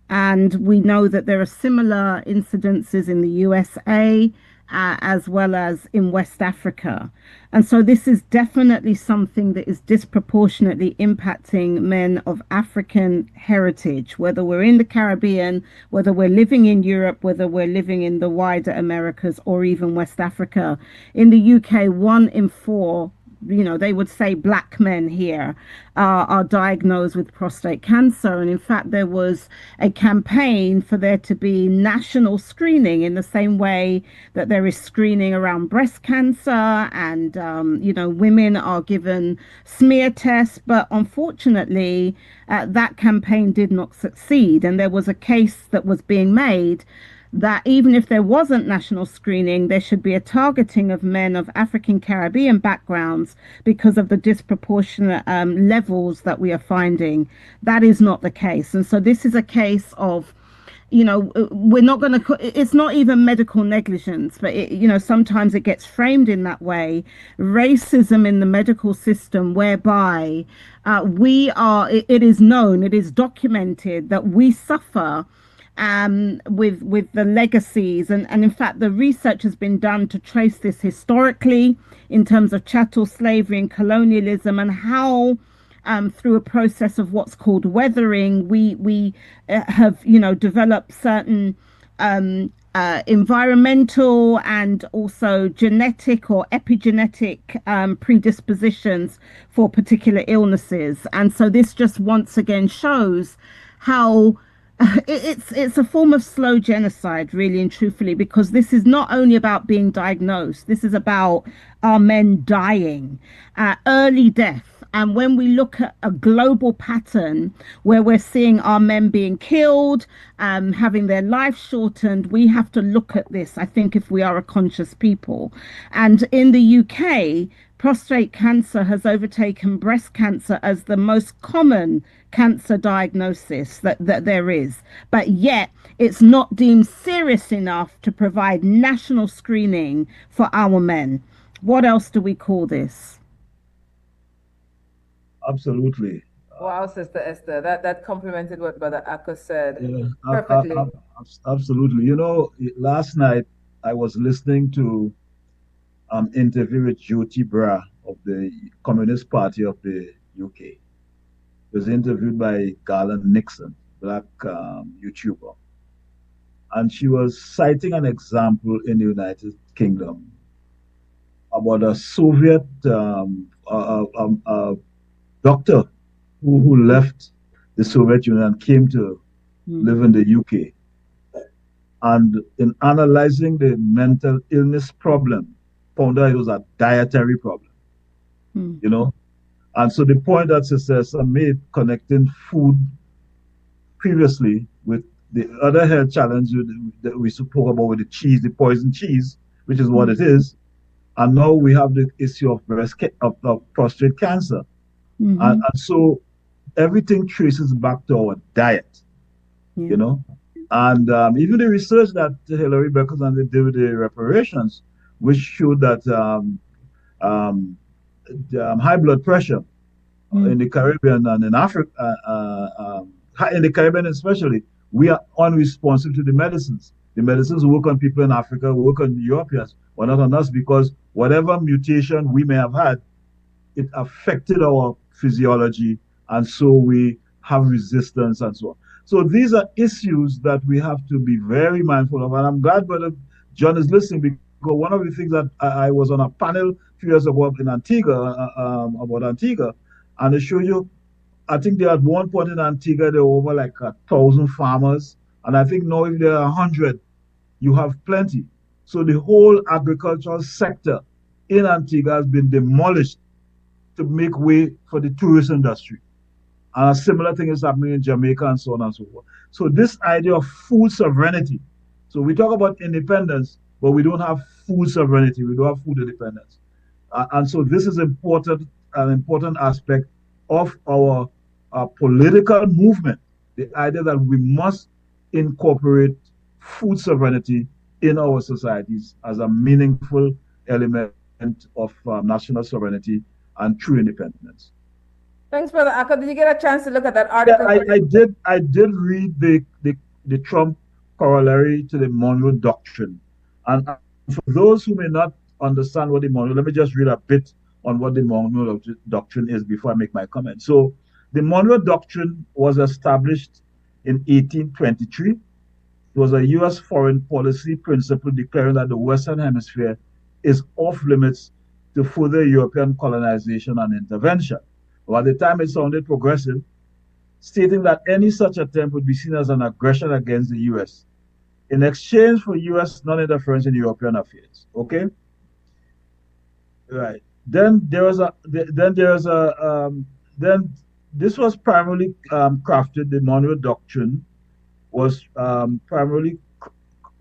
And we know that there are similar incidences in the USA as well as in West Africa. And so this is definitely something that is disproportionately impacting men of African heritage, whether we're in the Caribbean, whether we're living in Europe, whether we're living in the wider Americas or even West Africa. In the UK, 1 in 4, they would say black men here are diagnosed with prostate cancer. And in fact, there was a campaign for there to be national screening in the same way that there is screening around breast cancer, and, women are given smear tests. But unfortunately, that campaign did not succeed. And there was a case that was being made that even if there wasn't national screening, there should be a targeting of men of African Caribbean backgrounds because of the disproportionate levels that we are finding. That is not the case. And so this is a case of, we're not going to, it's not even medical negligence, but sometimes it gets framed in that way. Racism in the medical system, whereby it is known, it is documented that we suffer with the legacies, and in fact the research has been done to trace this historically in terms of chattel slavery and colonialism, and how through a process of what's called weathering, we have developed certain environmental and also genetic or epigenetic predispositions for particular illnesses. And so this just once again shows how it's a form of slow genocide, really and truthfully, because this is not only about being diagnosed, this is about our men dying, early death. And when we look at a global pattern where we're seeing our men being killed, having their life shortened, we have to look at this, I think, if we are a conscious people. And in the UK, prostate cancer has overtaken breast cancer as the most common cancer diagnosis that there is. But yet it's not deemed serious enough to provide national screening for our men. What else do we call this? Absolutely. Wow, Sister Esther, that complemented what Brother Akka said perfectly. Absolutely. Last night I was listening to interview with Jyoti Bra of the Communist Party of the UK. He was interviewed by Garland Nixon, black YouTuber. And she was citing an example in the United Kingdom about a Soviet doctor who left the Soviet Union and came to live in the UK. And in analyzing the mental illness problem, found out it was a dietary problem, And so the point that Sister made, connecting food previously with the other health challenge that we spoke about with the cheese, the poison cheese, which is what it is. And now we have the issue of of prostate cancer. And so everything traces back to our diet, And even the research that Hilary Beckers and they did with the reparations, which showed that high blood pressure in the Caribbean and in Africa, in the Caribbean especially, we are unresponsive to the medicines. The medicines work on people in Africa, work on Europeans, but not on us, because whatever mutation we may have had, it affected our physiology, and so we have resistance and so on. So these are issues that we have to be very mindful of. And I'm glad Brother John is listening, because one of the things that I was on a panel a few years ago in Antigua, about Antigua, and they showed you, I think at one point in Antigua, there were over like 1,000 farmers. And I think now if there are 100, you have plenty. So the whole agricultural sector in Antigua has been demolished to make way for the tourist industry. And a similar thing is happening in Jamaica and so on and so forth. So this idea of food sovereignty. So we talk about independence, but we don't have food sovereignty. We don't have food independence. And so this is an important aspect of our political movement. The idea that we must incorporate food sovereignty in our societies as a meaningful element of national sovereignty and true independence. Thanks, Brother Akka. Did you get a chance to look at that article? Yeah, I did read the Trump corollary to the Monroe Doctrine. And for those who may not understand what the Monroe, let me just read a bit on what the Monroe Doctrine is before I make my comment. So the Monroe Doctrine was established in 1823. It was a U.S. foreign policy principle declaring that the Western Hemisphere is off limits to further European colonization and intervention. Well, at the time it sounded progressive, stating that any such attempt would be seen as an aggression against the U.S. in exchange for U.S. non-interference in European affairs. Okay, right. Then this was primarily crafted. The Monroe Doctrine was primarily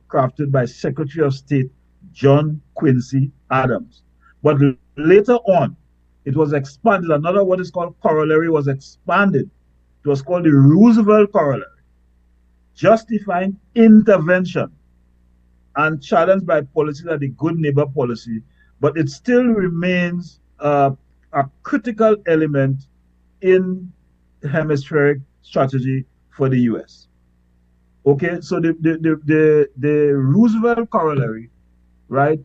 crafted by Secretary of State John Quincy Adams. But later on, it was expanded. Another what is called corollary was expanded. It was called the Roosevelt Corollary, justifying intervention and challenged by policy like the good neighbor policy, but it still remains a critical element in hemispheric strategy for the U.S. Okay, so the Roosevelt corollary, right,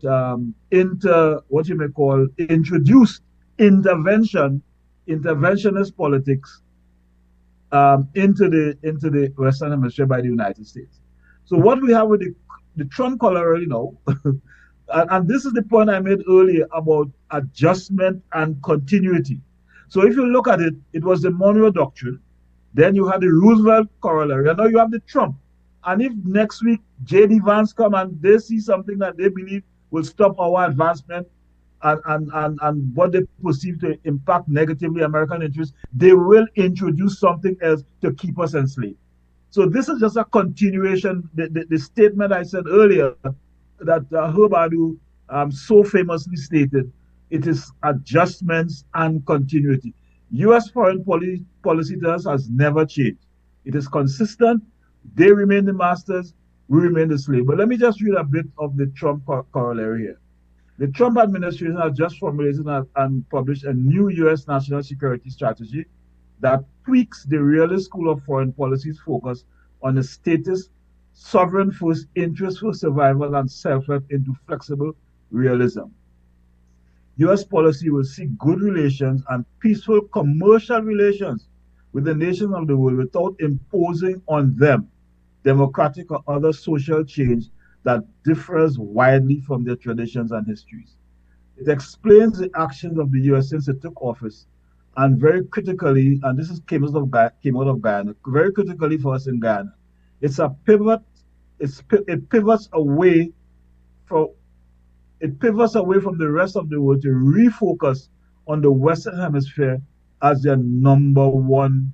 into what you may call introduced interventionist politics into the Western Hemisphere by the United States. So what we have with the Trump corollary now, and this is the point I made earlier about adjustment and continuity. So if you look at it, it was the Monroe Doctrine, then you had the Roosevelt corollary, and now you have the Trump. And if next week J.D. Vance come and they see something that they believe will stop our advancement and what they perceive to impact negatively American interests, they will introduce something else to keep us enslaved. So this is just a continuation. The statement I said earlier that Herb Adu so famously stated, it is adjustments and continuity. U.S. foreign policy to us has never changed. It is consistent. They remain the masters. We remain the slave. But let me just read a bit of the Trump corollary here. The Trump administration has just formulated and published a new U.S. national security strategy that tweaks the realist school of foreign policy's focus on the status, sovereign first, interest for survival, and self-help into flexible realism. U.S. policy will seek good relations and peaceful commercial relations with the nations of the world without imposing on them democratic or other social change that differs widely from their traditions and histories. It explains the actions of the U.S. since it took office, and very critically, and this came out of Guyana, very critically for us in Guyana, it's a pivot. It pivots away from the rest of the world to refocus on the Western Hemisphere as their number one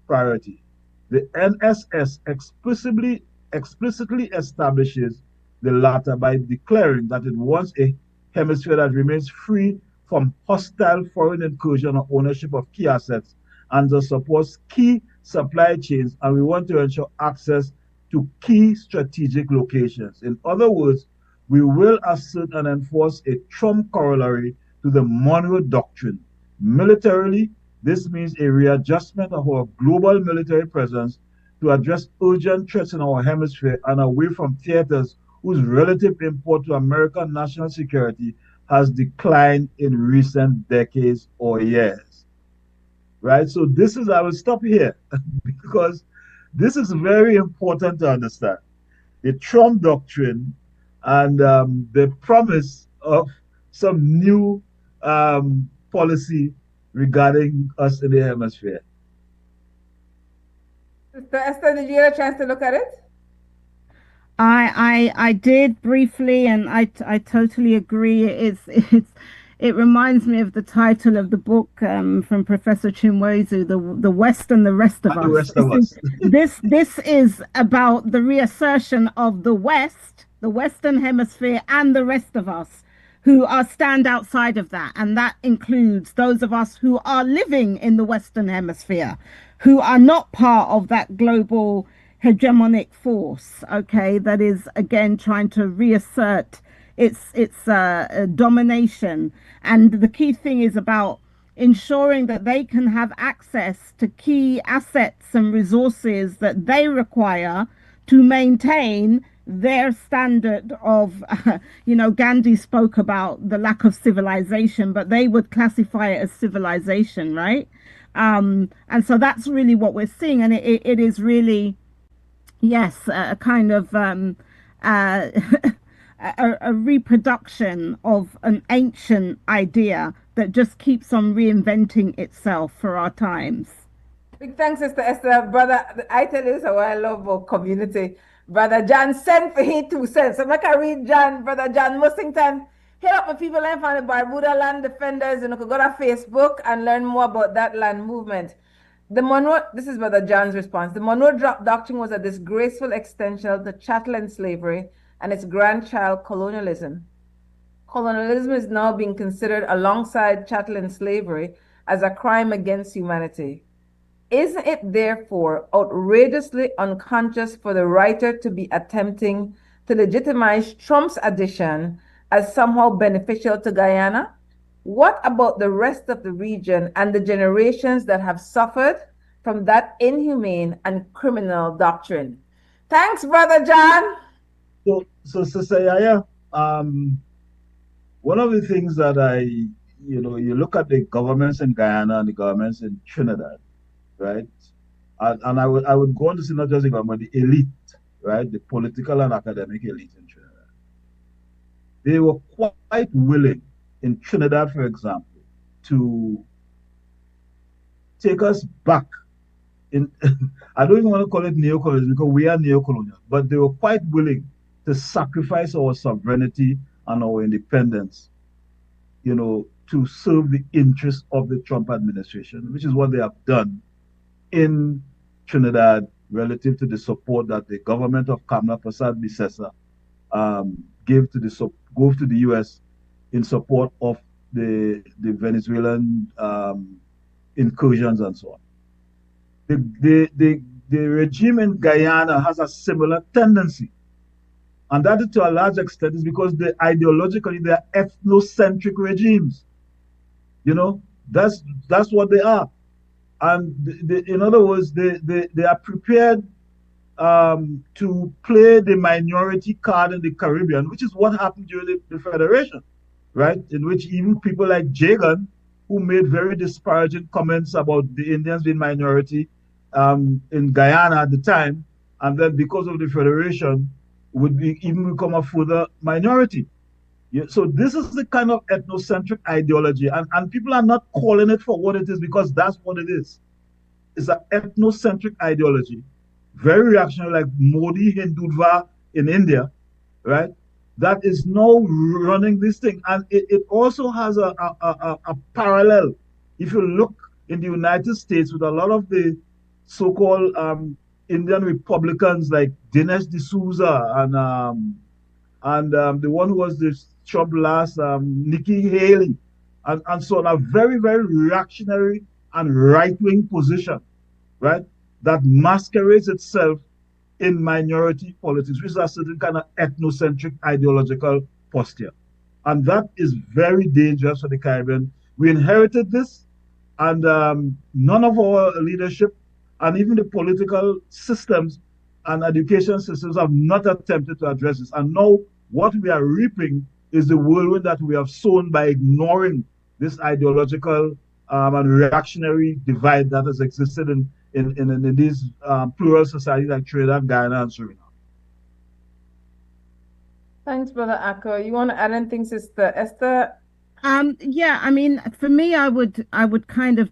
priority. The NSS explicitly establishes the latter by declaring that it wants a hemisphere that remains free from hostile foreign incursion or ownership of key assets and that supports key supply chains, and we want to ensure access to key strategic locations. In other words, we will assert and enforce a Trump corollary to the Monroe Doctrine. Militarily, this means a readjustment of our global military presence to address urgent threats in our hemisphere and away from theaters whose relative import to American national security has declined in recent decades or years. Right? So I will stop here because this is very important to understand. The Trump doctrine and the promise of some new policy regarding us in the hemisphere. Sister Esther, did you get a chance to look at it? I did briefly, and I totally agree. It reminds me of the title of the book from Professor Chinwezu, the West and the Rest of Us. The rest of us. This is about the reassertion of the West, the Western Hemisphere, and the rest of us who stand outside of that, and that includes those of us who are living in the Western Hemisphere, who are not part of that global hegemonic force, okay, that is again trying to reassert its domination. And the key thing is about ensuring that they can have access to key assets and resources that they require to maintain their standard of, Gandhi spoke about the lack of civilization, but they would classify it as civilization, right? And so that's really what we're seeing. And it is really, yes, a kind of a reproduction of an ancient idea that just keeps on reinventing itself for our times. Big thanks, Sister Esther. Brother, I tell you, so I love our community. Brother John sent for he 2 cents. So I can read Brother John Mussington. Hit up the people in from the Barbuda Land Defenders. You could go to Facebook and learn more about that land movement. This is Brother John's response. The Monroe Doctrine was a disgraceful extension of the chattel and slavery and its grandchild colonialism. Colonialism is now being considered alongside chattel and slavery as a crime against humanity. Isn't it therefore outrageously unconscious for the writer to be attempting to legitimize Trump's addition as somehow beneficial to Guyana? What about the rest of the region and the generations that have suffered from that inhumane and criminal doctrine? Thanks, Brother John. So Sister YaYa, one of the things that you look at the governments in Guyana and the governments in Trinidad, right? And I would go on to say not just the government, the elite, right? The political and academic elite in Trinidad. They were quite willing in Trinidad, for example, to take us back in I don't even want to call it neocolonialism because we are neocolonial, but they were quite willing to sacrifice our sovereignty and our independence, to serve the interests of the Trump administration, which is what they have done in Trinidad relative to the support that the government of Kamla Persad Bissessa gave to the U.S. in support of the Venezuelan incursions and so on. The regime in Guyana has a similar tendency. And that is to a large extent is because ideologically they are ethnocentric regimes. That's what they are. And in other words, they are prepared to play the minority card in the Caribbean, which is what happened during the Federation, right? In which even people like Jagan, who made very disparaging comments about the Indians being minority in Guyana at the time, and then because of the Federation, would even become a further minority. So this is the kind of ethnocentric ideology, and people are not calling it for what it is because that's what it is. It's an ethnocentric ideology, very reactionary, like Modi Hindutva in India, right? That is now running this thing, and it also has a parallel. If you look in the United States with a lot of the so-called Indian Republicans like Dinesh D'Souza and the one who was the Trump last, Nikki Haley, and so on, a very, very reactionary and right-wing position, right, that masquerades itself in minority politics, which is a certain kind of ethnocentric ideological posture. And that is very dangerous for the Caribbean. We inherited this, and none of our leadership and even the political systems and education systems have not attempted to address this. And now what we are reaping is the whirlwind that we have sown by ignoring this ideological and reactionary divide that has existed in these plural societies like Trinidad, Guyana, and Suriname. Thanks, Brother Akko. You want to add anything, Sister Esther? Yeah, I mean, for me, I would kind of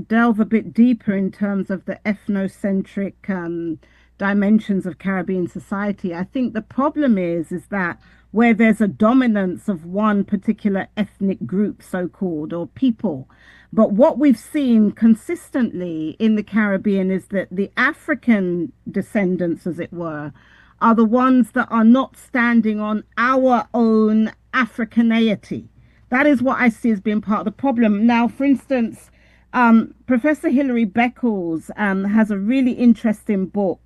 delve a bit deeper in terms of the ethnocentric dimensions of Caribbean society. I think the problem is that where there's a dominance of one particular ethnic group, so-called, or people, but what we've seen consistently in the Caribbean is that the African descendants, as it were, are the ones that are not standing on our own Africaneity. That is what I see as being part of the problem. Now, for instance, Professor Hilary Beckles has a really interesting book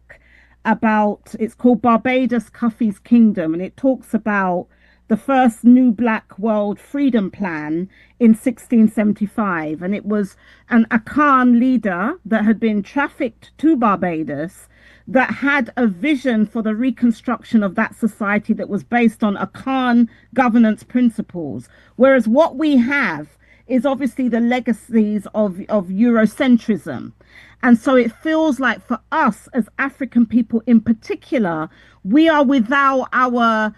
it's called Barbados Cuffy's Kingdom, and it talks about the first New Black World Freedom Plan in 1675. And it was an Akan leader that had been trafficked to Barbados that had a vision for the reconstruction of that society that was based on Akan governance principles. Whereas what we have is obviously the legacies of Eurocentrism. And so it feels like for us as African people in particular, we are without our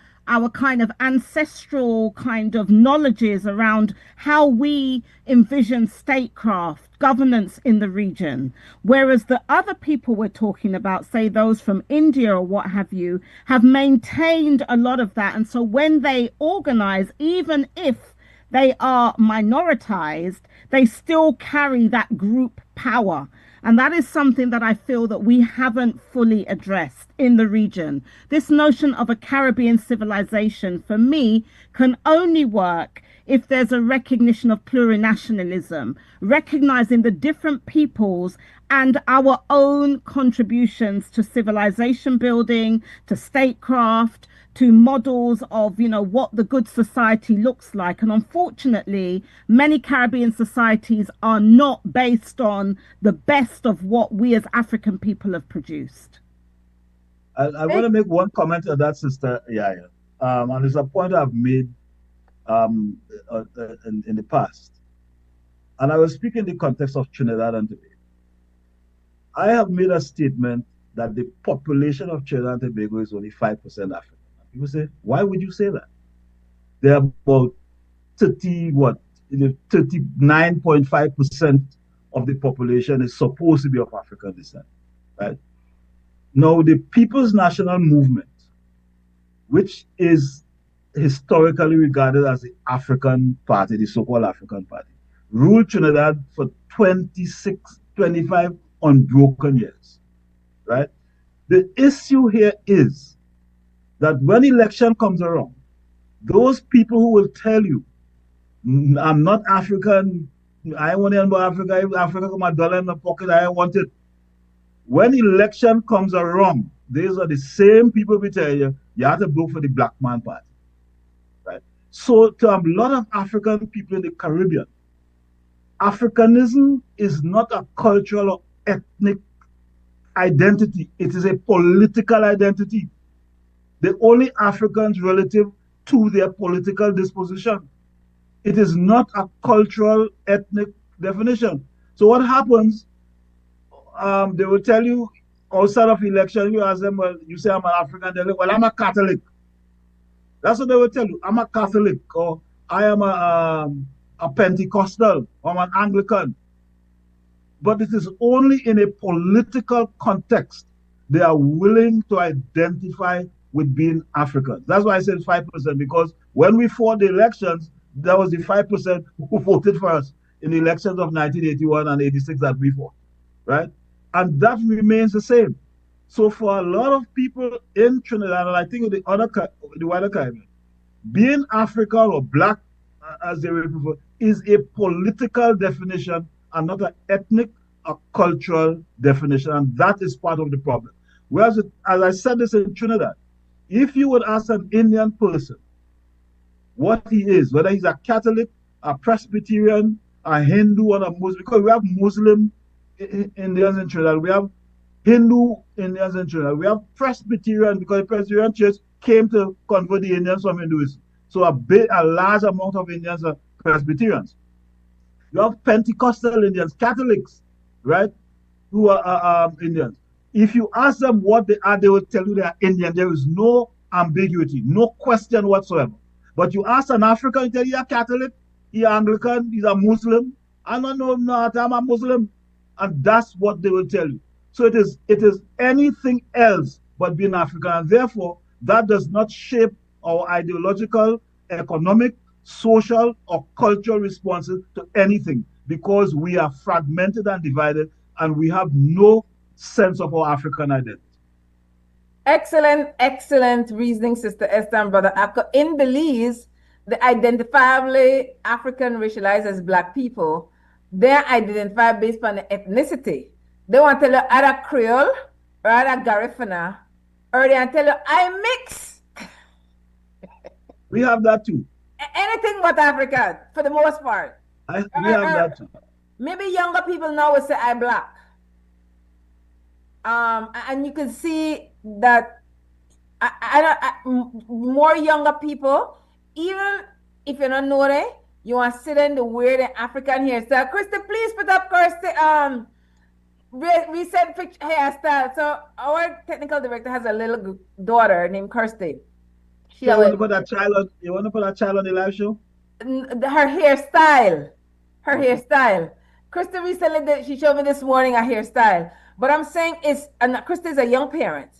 kind of ancestral kind of knowledges around how we envision statecraft, governance in the region. Whereas the other people we're talking about, say those from India or what have you, have maintained a lot of that. And so when they organize, even if they are minoritized, they still carry that group power. And that is something that I feel that we haven't fully addressed in the region. This notion of a Caribbean civilization, for me, can only work if there's a recognition of plurinationalism, recognizing the different peoples and our own contributions to civilization building, to statecraft, to models of, what the good society looks like. And unfortunately, many Caribbean societies are not based on the best of what we as African people have produced. I want to make one comment on that, Sister YaYa. And it's a point I've made in the past. And I will speak in the context of Trinidad and Tobago. I have made a statement that the population of Trinidad and Tobago is only 5% African. People say, why would you say that? There are about 39.5% of the population is supposed to be of African descent, right? Now, the People's National Movement, which is historically regarded as the African party, the so-called African party, ruled Trinidad for 25 unbroken years, right? The issue here is that when election comes around, those people who will tell you, I'm not African, I want to about Africa, if Africa got my dollar in my pocket, I want it. When election comes around, these are the same people who tell you, you have to vote for the black man party, right? So to a lot of African people in the Caribbean, Africanism is not a cultural or ethnic identity. It is a political identity. The only Africans relative to their political disposition. It is not a cultural, ethnic definition. So what happens, they will tell you outside of election, you ask them, well, you say I'm an African, they like, well, I'm a Catholic. That's what they will tell you. I'm a Catholic, or I am a Pentecostal, or I'm an Anglican. But it is only in a political context they are willing to identify with being African. That's why I said 5%, because when we fought the elections, that was the 5% who voted for us in the elections of 1981 and 86 that we fought, right? And that remains the same. So for a lot of people in Trinidad, and I think the wider Caribbean, being African or black, as they refer, is a political definition and not an ethnic or cultural definition, and that is part of the problem. Whereas, as I said this in Trinidad, if you would ask an Indian person what he is, whether he's a Catholic, a Presbyterian, a Hindu, or a Muslim, because we have Muslim Indians in Trinidad, we have Hindu Indians in Trinidad, we have Presbyterian, because the Presbyterian Church came to convert the Indians from Hinduism. So a large amount of Indians are Presbyterians. You have Pentecostal Indians, Catholics, right, who are Indians. If you ask them what they are, they will tell you they are Indian. There is no ambiguity, no question whatsoever. But you ask an African, he tell you a Catholic, he's Anglican, he's a Muslim. I don't know, not I'm a Muslim. And that's what they will tell you. So it is anything else but being African. And therefore, that does not shape our ideological, economic, social, or cultural responses to anything, because we are fragmented and divided, and we have no sense of our African identity. Excellent, excellent reasoning, Sister Esther and Brother Akko. In Belize, the identifiably African racialized as black people, they're identified based on the ethnicity. They want to tell you either Creole or either Garifuna, or they want to tell you I mix. We have that too. Anything but African, for the most part. We have that too. Maybe younger people now will say I black. And you can see that more younger people, even if you don't know it, you want to sit in the weird African hairstyle. Christy, please put up Kirsty recent picture hairstyle. So our technical director has a little daughter named Kirsty. You want to put a child on the live show? Her hairstyle. Her hairstyle. Krista recently she showed me this morning a hairstyle. But I'm saying Krista is a young parent,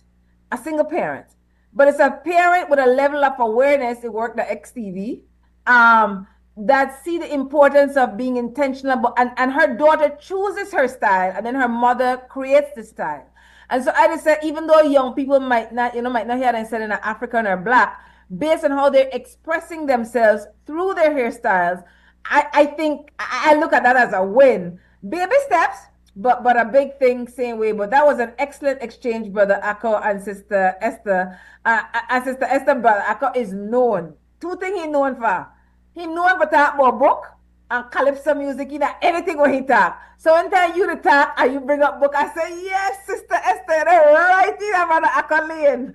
a single parent. But it's a parent with a level of awareness. It worked at XTV. That see the importance of being intentional. And her daughter chooses her style, and then her mother creates the style. And so I just said, even though young people might not hear them said in African or black, based on how they're expressing themselves through their hairstyles, I think I look at that as a win. Baby steps, but a big thing same way. But that was an excellent exchange, Brother Akko and Sister Esther. And Sister Esther, Brother Akko is known. Two things he's known for. He's known for talking about book, and calypso music, anything when he talk. So when time you to talk and you bring up book, I say, yes, Sister Esther, right in about the accolade.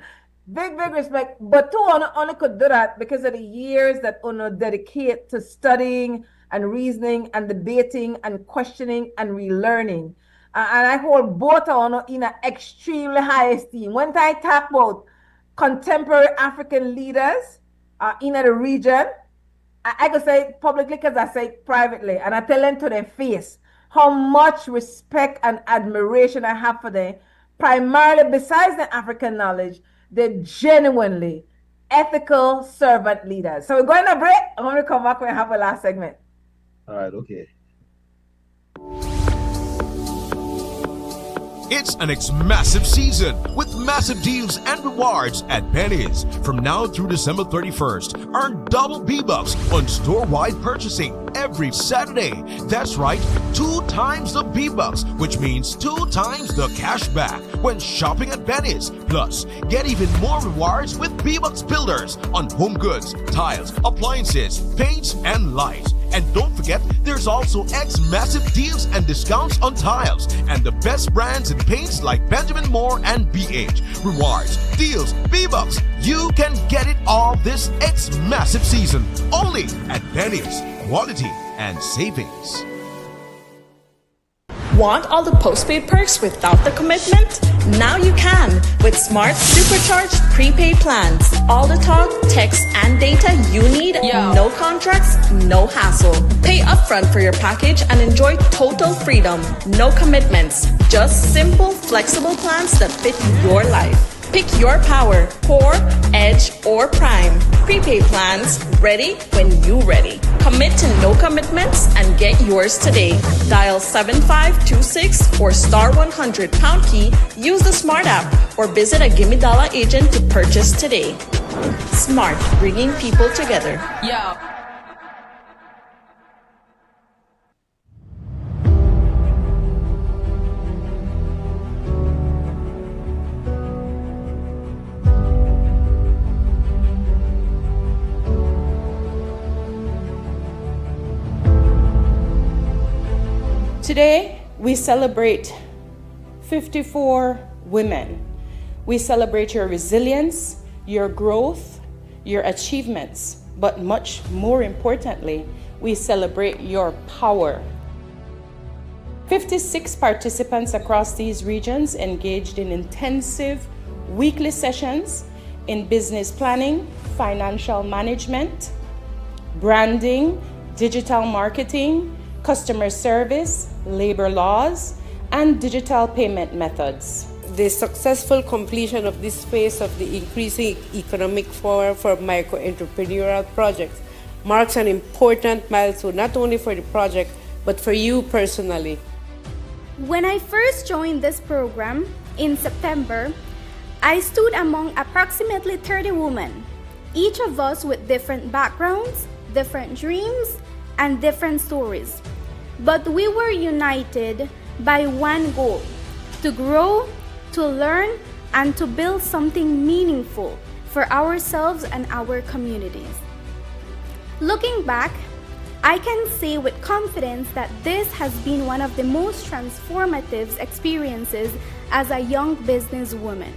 Big respect. But two only could do that because of the years that Uno dedicate to studying and reasoning and debating and questioning and relearning. And I hold both of in an extremely high esteem. When I talk about contemporary African leaders in the region, I could say it publicly because I say it privately, and I tell them to their face how much respect and admiration I have for them. Primarily, besides the African knowledge, they're genuinely ethical servant leaders. So we're going to break. I'm going to come back when I have a last segment. All right, okay. It's an massive season with massive deals and rewards at Penny's. From now through December 31st, earn double B-Bucks on store-wide purchasing every Saturday. That's right, 2 times the B-Bucks, which means 2 times the cash back when shopping at Penny's. Plus, get even more rewards with B-Bucks Builders on home goods, tiles, appliances, paints, and lights. And don't forget, there's also massive deals and discounts on tiles and the best brands in paints like Benjamin Moore and BH. Rewards, deals, B-Bucks. You can get it all this massive season only at Penny's. Quality and savings. Want all the postpaid perks without the commitment? Now you can with Smart Supercharged prepaid plans. All the talk, text, and data you need. No contracts, no hassle. Pay upfront for your package and enjoy total freedom. No commitments. Just simple, flexible plans that fit your life. Pick your power, Core, Edge, or Prime. Prepaid plans, ready when you ready. Commit to no commitments and get yours today. Dial 7526 or star 100 pound key, use the Smart app, or visit a Gimme Dollar agent to purchase today. Smart, bringing people together. Today, we celebrate 54 women. We celebrate your resilience, your growth, your achievements, but much more importantly, we celebrate your power. 56 participants across these regions engaged in intensive weekly sessions in business planning, financial management, branding, digital marketing, customer service, labor laws, and digital payment methods. The successful completion of this phase of the increasing economic forum for micro-entrepreneurial projects marks an important milestone, not only for the project, but for you personally. When I first joined this program in September, I stood among approximately 30 women, each of us with different backgrounds, different dreams, and different stories. But we were united by one goal: to grow, to learn, and to build something meaningful for ourselves and our communities. Looking back, I can say with confidence that this has been one of the most transformative experiences as a young businesswoman.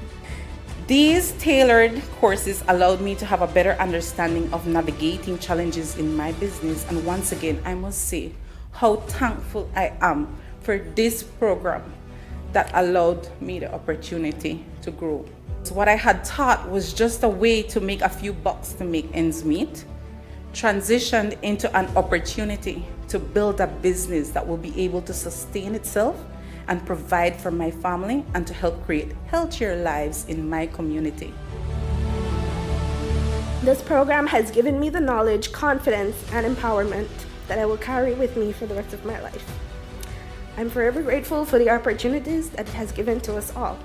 These tailored courses allowed me to have a better understanding of navigating challenges in my business, and once again, I must say how thankful I am for this program that allowed me the opportunity to grow. So what I had thought was just a way to make a few bucks to make ends meet transitioned into an opportunity to build a business that will be able to sustain itself and provide for my family and to help create healthier lives in my community. This program has given me the knowledge, confidence, and empowerment that I will carry with me for the rest of my life. I'm forever grateful for the opportunities that it has given to us all,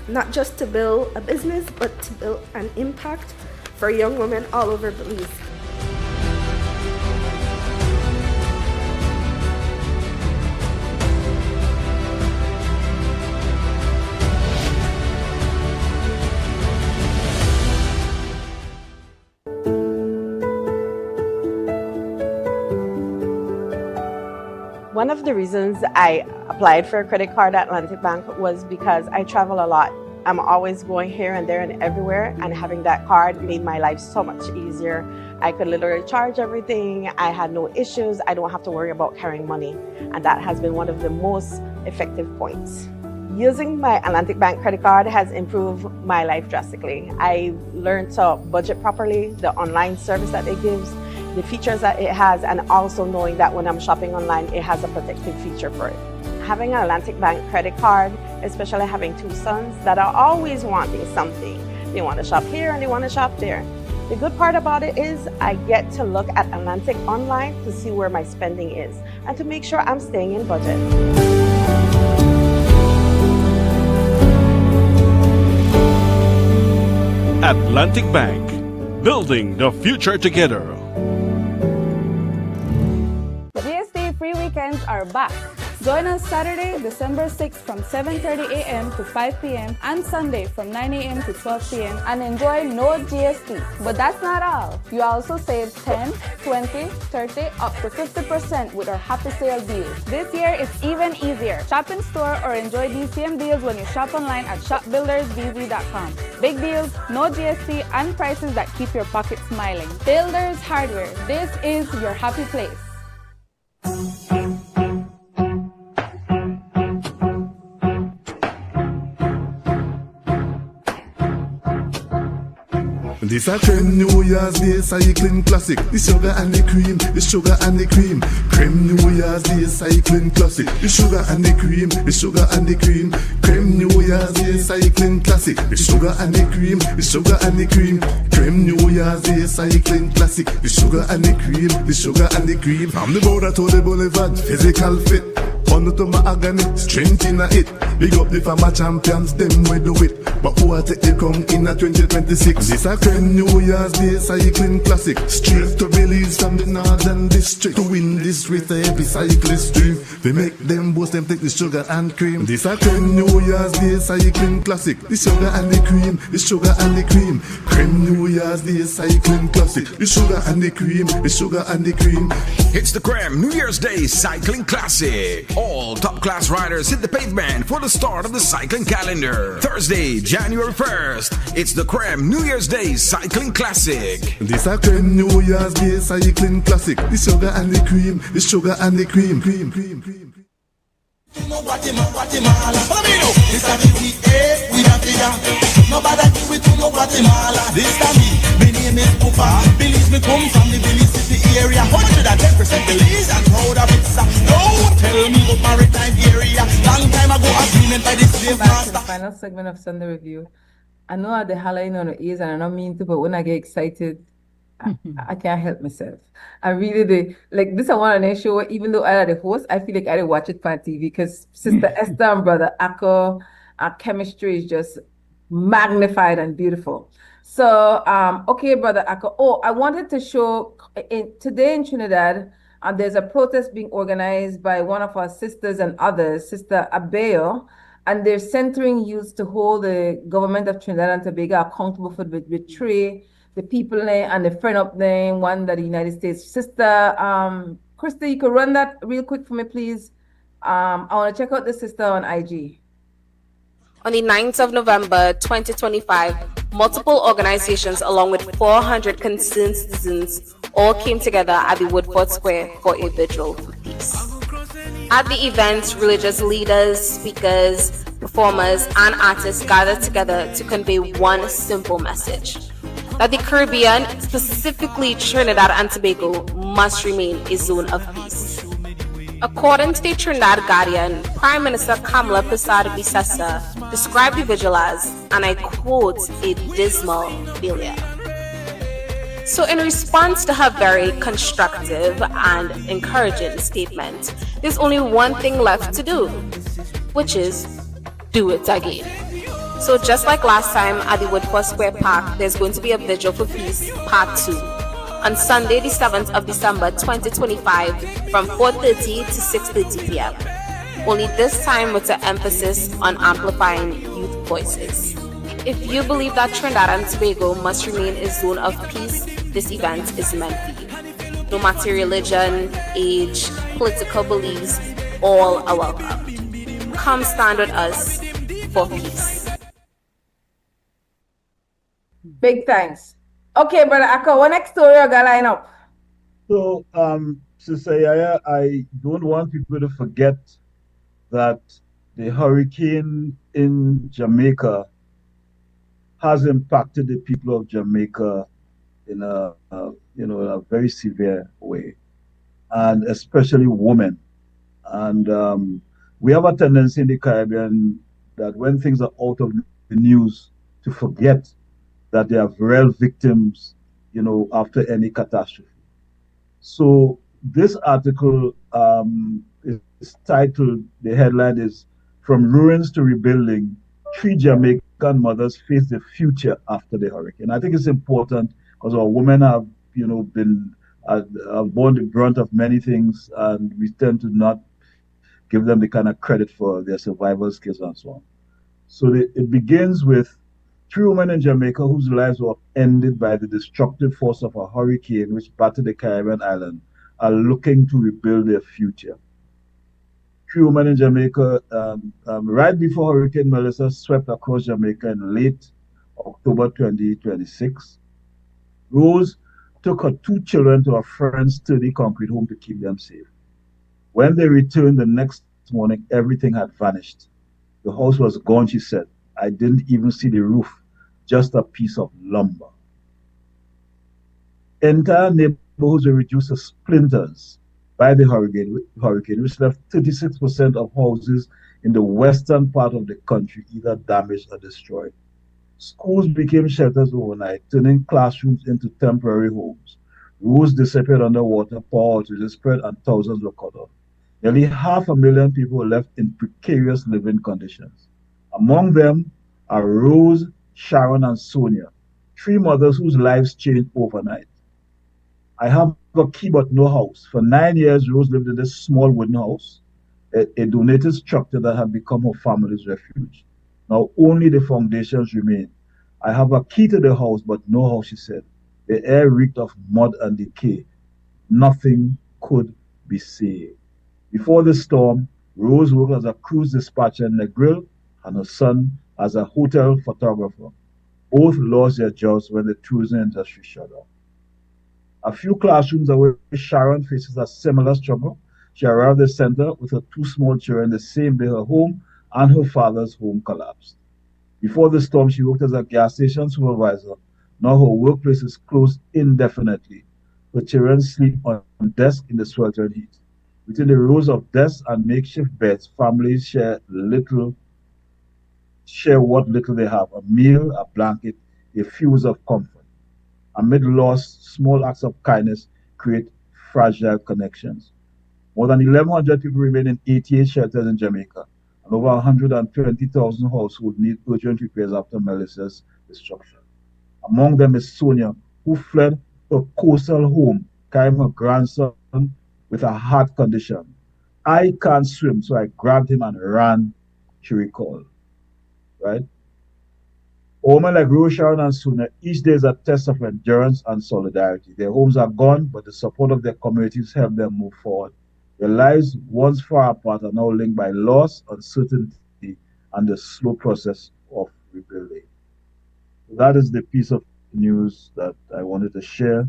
not just to build a business, but to build an impact for young women all over Belize. One of the reasons I applied for a credit card at Atlantic Bank was because I travel a lot. I'm always going here and there and everywhere, and having that card made my life so much easier. I could literally charge everything. I had no issues. I don't have to worry about carrying money. And that has been one of the most effective points. Using my Atlantic Bank credit card has improved my life drastically. I learned to budget properly, the online service that it gives, the features that it has, and also knowing that when I'm shopping online, it has a protective feature for it. Having an Atlantic Bank credit card, especially having two sons that are always wanting something. They want to shop here and they want to shop there. The good part about it is I get to look at Atlantic online to see where my spending is and to make sure I'm staying in budget. Atlantic Bank, building the future together. GST free weekends are back. Join us Saturday, December 6th from 7:30 a.m. to 5 p.m. and Sunday from 9 a.m. to 12 p.m. and enjoy no GST. But that's not all. You also save 10, 20, 30, up to 50% with our happy sale deals. This year, it's even easier. Shop in store or enjoy DCM deals when you shop online at shopbuildersbv.com. Big deals, no GST, and prices that keep your pocket smiling. Builders Hardware, this is your happy place. This a creme New Year's Day cycling classic. The sugar and the cream, the sugar and the cream. Creme New Year's Day cycling classic. The sugar and the cream, the sugar and the cream. Creme New Year's Day cycling classic. The sugar and the cream, the sugar and the cream. Creme New Year's Day cycling classic. The sugar and the cream, the sugar and the cream. From the border to the boulevard, physical fit. On to my agony, strength in a hit. Big up the farmer champions, them we do it. But who are take the crown in a 2026? This a creme New Year's Day cycling classic. Straight to Belize from the Northern District. To win this race, every cyclist dream. They make them boast, them take the sugar and cream. This a creme New Year's Day cycling classic. The sugar and the cream, the sugar and the cream. Creme New Year's Day cycling classic. The sugar and the cream, the sugar and the cream. It's the Creme New Year's Day Cycling Classic. All top-class riders hit the pavement for the start of the cycling calendar. Thursday, January 1st, it's the Creme New Year's Day Cycling Classic. This a Creme New Year's Day Cycling Classic. The sugar and the cream, the sugar and the cream. Cream, cream, cream. Guatemala, this a GTA, we don't fear. Nobody do it to no Guatemala. This a me, my name is Pupa. Belize me come from the Belize City area. 110% Belize and proud of it. Don't tell me about maritime area. Long time ago, agreement by the slave master. The final segment of Sunday Review. I know I the hollering on the ears and I don't mean to, but when I get excited, I can't help myself. I really do. Like this, I want to show. Even though I am the host, I feel like I didn't watch it on TV because Sister Esther and Brother Akko, our chemistry is just magnified and beautiful. So, okay, Brother Akko. Oh, I wanted to show today in Trinidad. There's a protest being organized by one of our sisters and others, Sister Abeyo, and they're centering youth to hold the government of Trinidad and Tobago accountable for the betray. The people there and the friend up there, one that the United States. Sister Krista, you could run that real quick for me, please. I want to check out the sister on IG. On the 9th of November 2025, multiple organizations along with 400 concerned citizens all came together at the Woodford Square for a vigil for peace. At the event, religious leaders, speakers, performers, and artists gathered together to convey one simple message: that the Caribbean, specifically Trinidad and Tobago, must remain a zone of peace. According to the Trinidad Guardian, Prime Minister Kamala Persad-Bissessar described the vigil as, and I quote, a dismal failure. So in response to her very constructive and encouraging statement, there's only one thing left to do, which is do it again. So just like last time at the Woodford Square Park, there's going to be a Vigil for Peace Part 2 on Sunday the 7th of December 2025 from 4:30 to 6:30 p.m. Only this time with an emphasis on amplifying youth voices. If you believe that Trinidad and Tobago must remain a zone of peace, this event is meant for you. No matter religion, age, political beliefs, all are welcome. Come stand with us for peace. Big thanks. Okay, Brother Akka, what next story you gonna line up? So, Sister YaYa, I don't want people to forget that the hurricane in Jamaica has impacted the people of Jamaica in in a very severe way, and especially women. And we have a tendency in the Caribbean that when things are out of the news, to forget that there are real victims, after any catastrophe. So this article is titled, the headline is From Ruins to Rebuilding, Three Jamaican Mothers Face the Future After the Hurricane. I think it's important because our women have, been have borne the brunt of many things, and we tend to not give them the kind of credit for their survival skills and so on. So it begins with three women in Jamaica whose lives were ended by the destructive force of a hurricane which battered the Caribbean island are looking to rebuild their future. Three women in Jamaica, right before Hurricane Melissa swept across Jamaica in late October 2026, Rose took her two children to a friend's sturdy concrete home to keep them safe. When they returned the next morning, everything had vanished. The house was gone, she said. I didn't even see the roof, just a piece of lumber. Entire neighborhoods were reduced to splinters by the hurricane, which left 36% of houses in the western part of the country either damaged or destroyed. Schools became shelters overnight, turning classrooms into temporary homes. Roads disappeared underwater, power outages spread, and thousands were cut off. Nearly 500,000 people were left in precarious living conditions. Among them are Rose, Sharon, and Sonia, three mothers whose lives changed overnight. I have a key but no house. For 9 years, Rose lived in this small wooden house, a donated structure that had become her family's refuge. Now only the foundations remain. I have a key to the house, but no house, she said. The air reeked of mud and decay. Nothing could be saved. Before the storm, Rose worked as a cruise dispatcher in Negril and her son as a hotel photographer. Both lost their jobs when the tourism industry shut down. A few classrooms away, Sharon faces a similar struggle. She arrived at the center with her two small children the same day her home and her father's home collapsed. Before the storm, she worked as a gas station supervisor. Now her workplace is closed indefinitely. Her children sleep on desks in the sweltering heat. Within the rows of desks and makeshift beds, families share what little they have: a meal, a blanket, a fuse of comfort. Amid loss, small acts of kindness create fragile connections. More than 1,100 people remain in 88 shelters in Jamaica, and over 120,000 households need urgent repairs after Melissa's destruction. Among them is Sonia, who fled her coastal home, carrying her grandson with a heart condition. I can't swim, so I grabbed him and ran, she recalled. Right? Women like Rose, Sharon, and Sonia, each day is a test of endurance and solidarity. Their homes are gone, but the support of their communities help them move forward. Their lives, once far apart, are now linked by loss, uncertainty, and the slow process of rebuilding. That is the piece of news that I wanted to share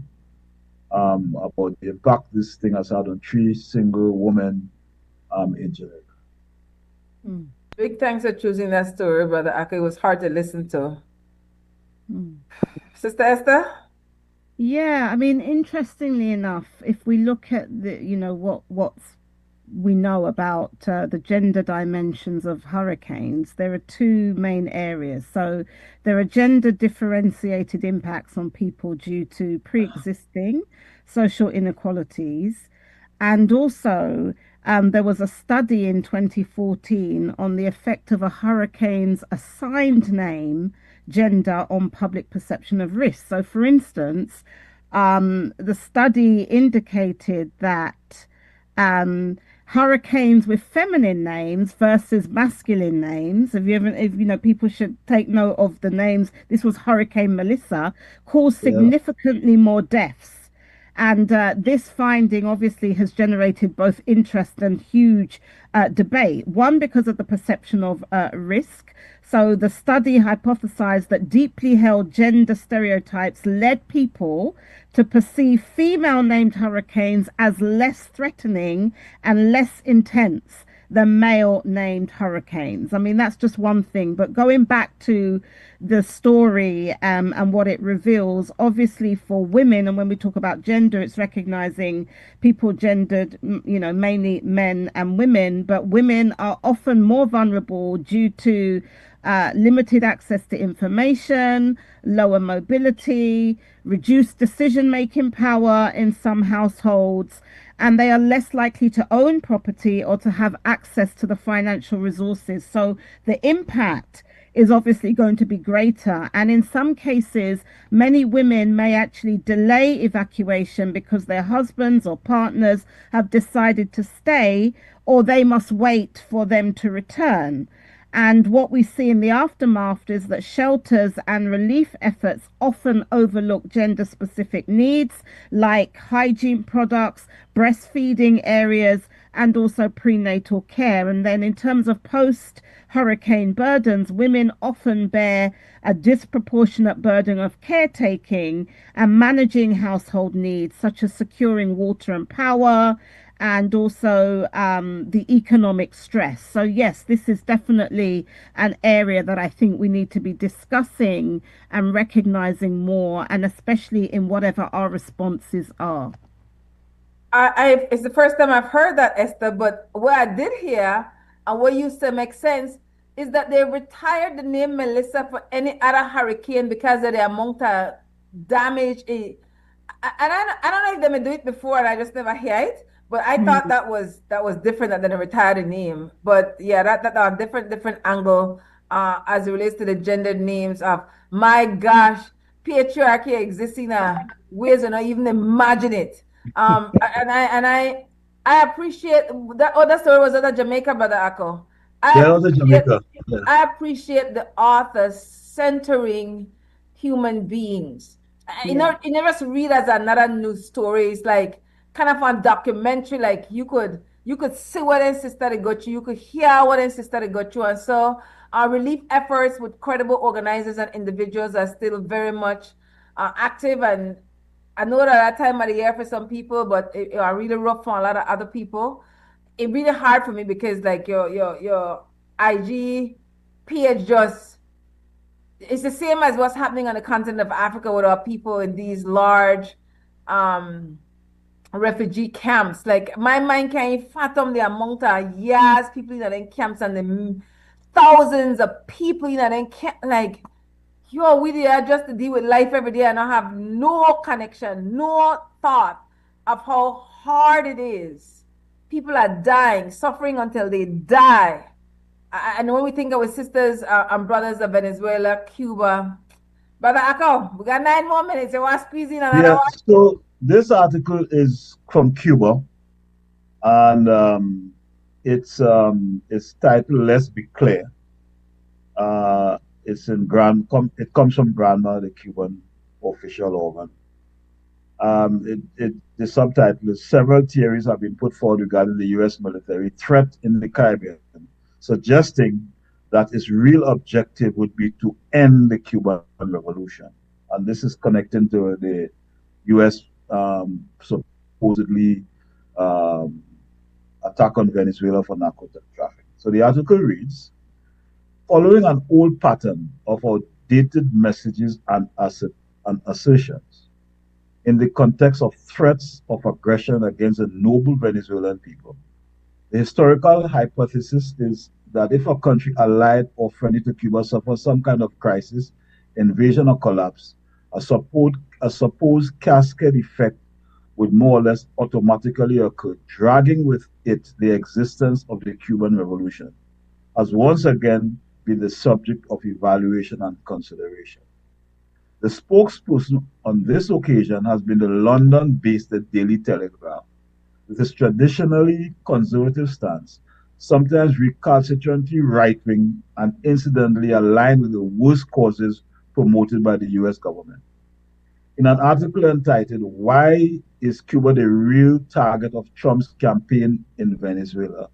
about the impact this thing has had on three single women in Jamaica. Big thanks for choosing that story, Brother Akka. It was hard to listen to. Sister Esther? Yeah, I mean, interestingly enough, if we look at what's we know about the gender dimensions of hurricanes, there are two main areas. So there are gender differentiated impacts on people due to pre-existing social inequalities. And also, there was a study in 2014 on the effect of a hurricane's assigned name, gender, on public perception of risk. So, for instance, the study indicated that hurricanes with feminine names versus masculine names, people should take note of the names. This was Hurricane Melissa, caused significantly more deaths And this finding obviously has generated both interest and huge debate. One, because of the perception of risk. So the study hypothesized that deeply held gender stereotypes led people to perceive female named hurricanes as less threatening and less intense than male named hurricanes. I mean, that's just one thing. But going back to the story and what it reveals, obviously for women, and when we talk about gender, it's recognizing people gendered, mainly men and women, but women are often more vulnerable due to limited access to information, lower mobility, reduced decision-making power in some households, and they are less likely to own property or to have access to the financial resources. So the impact is obviously going to be greater. And in some cases, many women may actually delay evacuation because their husbands or partners have decided to stay, or they must wait for them to return. And what we see in the aftermath is that shelters and relief efforts often overlook gender-specific needs like hygiene products, breastfeeding areas, and also prenatal care. And then in terms of post-hurricane burdens, women often bear a disproportionate burden of caretaking and managing household needs, such as securing water and power, and also the economic stress. So yes, this is definitely an area that I think we need to be discussing and recognizing more, and especially in whatever our responses are. It's the first time I've heard that, Esther, but what I did hear and what used to make sense is that they retired the name Melissa for any other hurricane because of the amount of damage. And I don't know if they may do it before and I just never hear it. But I thought that was different than the retired name. But yeah, that different angle as it relates to the gendered names of, my gosh, patriarchy exists in ways you not even imagine it. And I appreciate that. Oh, that story was at Jamaica, Brother Akko. Jamaica. Yeah. I appreciate the author centering human beings. You never read as another news story. It's like kind of a documentary, like you could see what Sistah they go through, you could hear what Sistah they go through. And so our relief efforts with credible organizers and individuals are still very much active. And I know that time of the year for some people, but it are really rough for a lot of other people. It's really hard for me because like your IG page just, it's the same as what's happening on the continent of Africa with our people in these large refugee camps. Like my mind can't fathom the amount of years people in them camps and the thousands of people in them camp. Like, we there just to deal with life every day and I have no connection, no thought of how hard it is. People are dying, suffering until they die. And when we think of our sisters and brothers of Venezuela, Cuba, Brother Akko, we got 9 more minutes. You want to squeeze in another one? So this article is from Cuba, and it's titled "Let's Be Clear." It comes from Grandma, the Cuban official organ. The subtitle is "Several theories have been put forward regarding the U.S. military threat in the Caribbean, suggesting that its real objective would be to end the Cuban Revolution." And this is connecting to the U.S. supposedly attack on Venezuela for narcotic trafficking. So the article reads, following an old pattern of outdated messages and assertions in the context of threats of aggression against the noble Venezuelan people, the historical hypothesis is that if a country allied or friendly to Cuba suffers some kind of crisis, invasion or collapse, a supposed cascade effect would more or less automatically occur, dragging with it the existence of the Cuban Revolution, has once again been the subject of evaluation and consideration. The spokesperson on this occasion has been the London-based Daily Telegraph, with its traditionally conservative stance, sometimes recalcitrantly right-wing and incidentally aligned with the worst causes promoted by the US government. in an article entitled, "Why is Cuba the Real Target of Trump's Campaign in Venezuela?"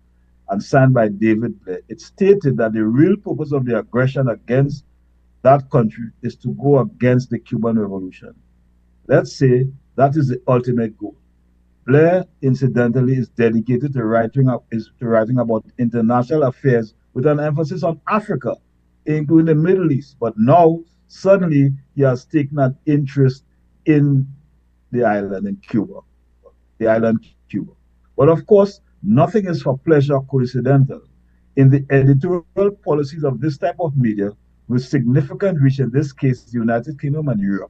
and signed by David Blair, it stated that the real purpose of the aggression against that country is to go against the Cuban Revolution. Let's say that is the ultimate goal. Blair, incidentally, is dedicated to writing about international affairs with an emphasis on Africa, including the Middle East. But now, suddenly, he has taken an interest in the island in Cuba, the island Cuba. But of course, nothing is for pleasure coincidental. In the editorial policies of this type of media, with significant reach, in this case, the United Kingdom and Europe.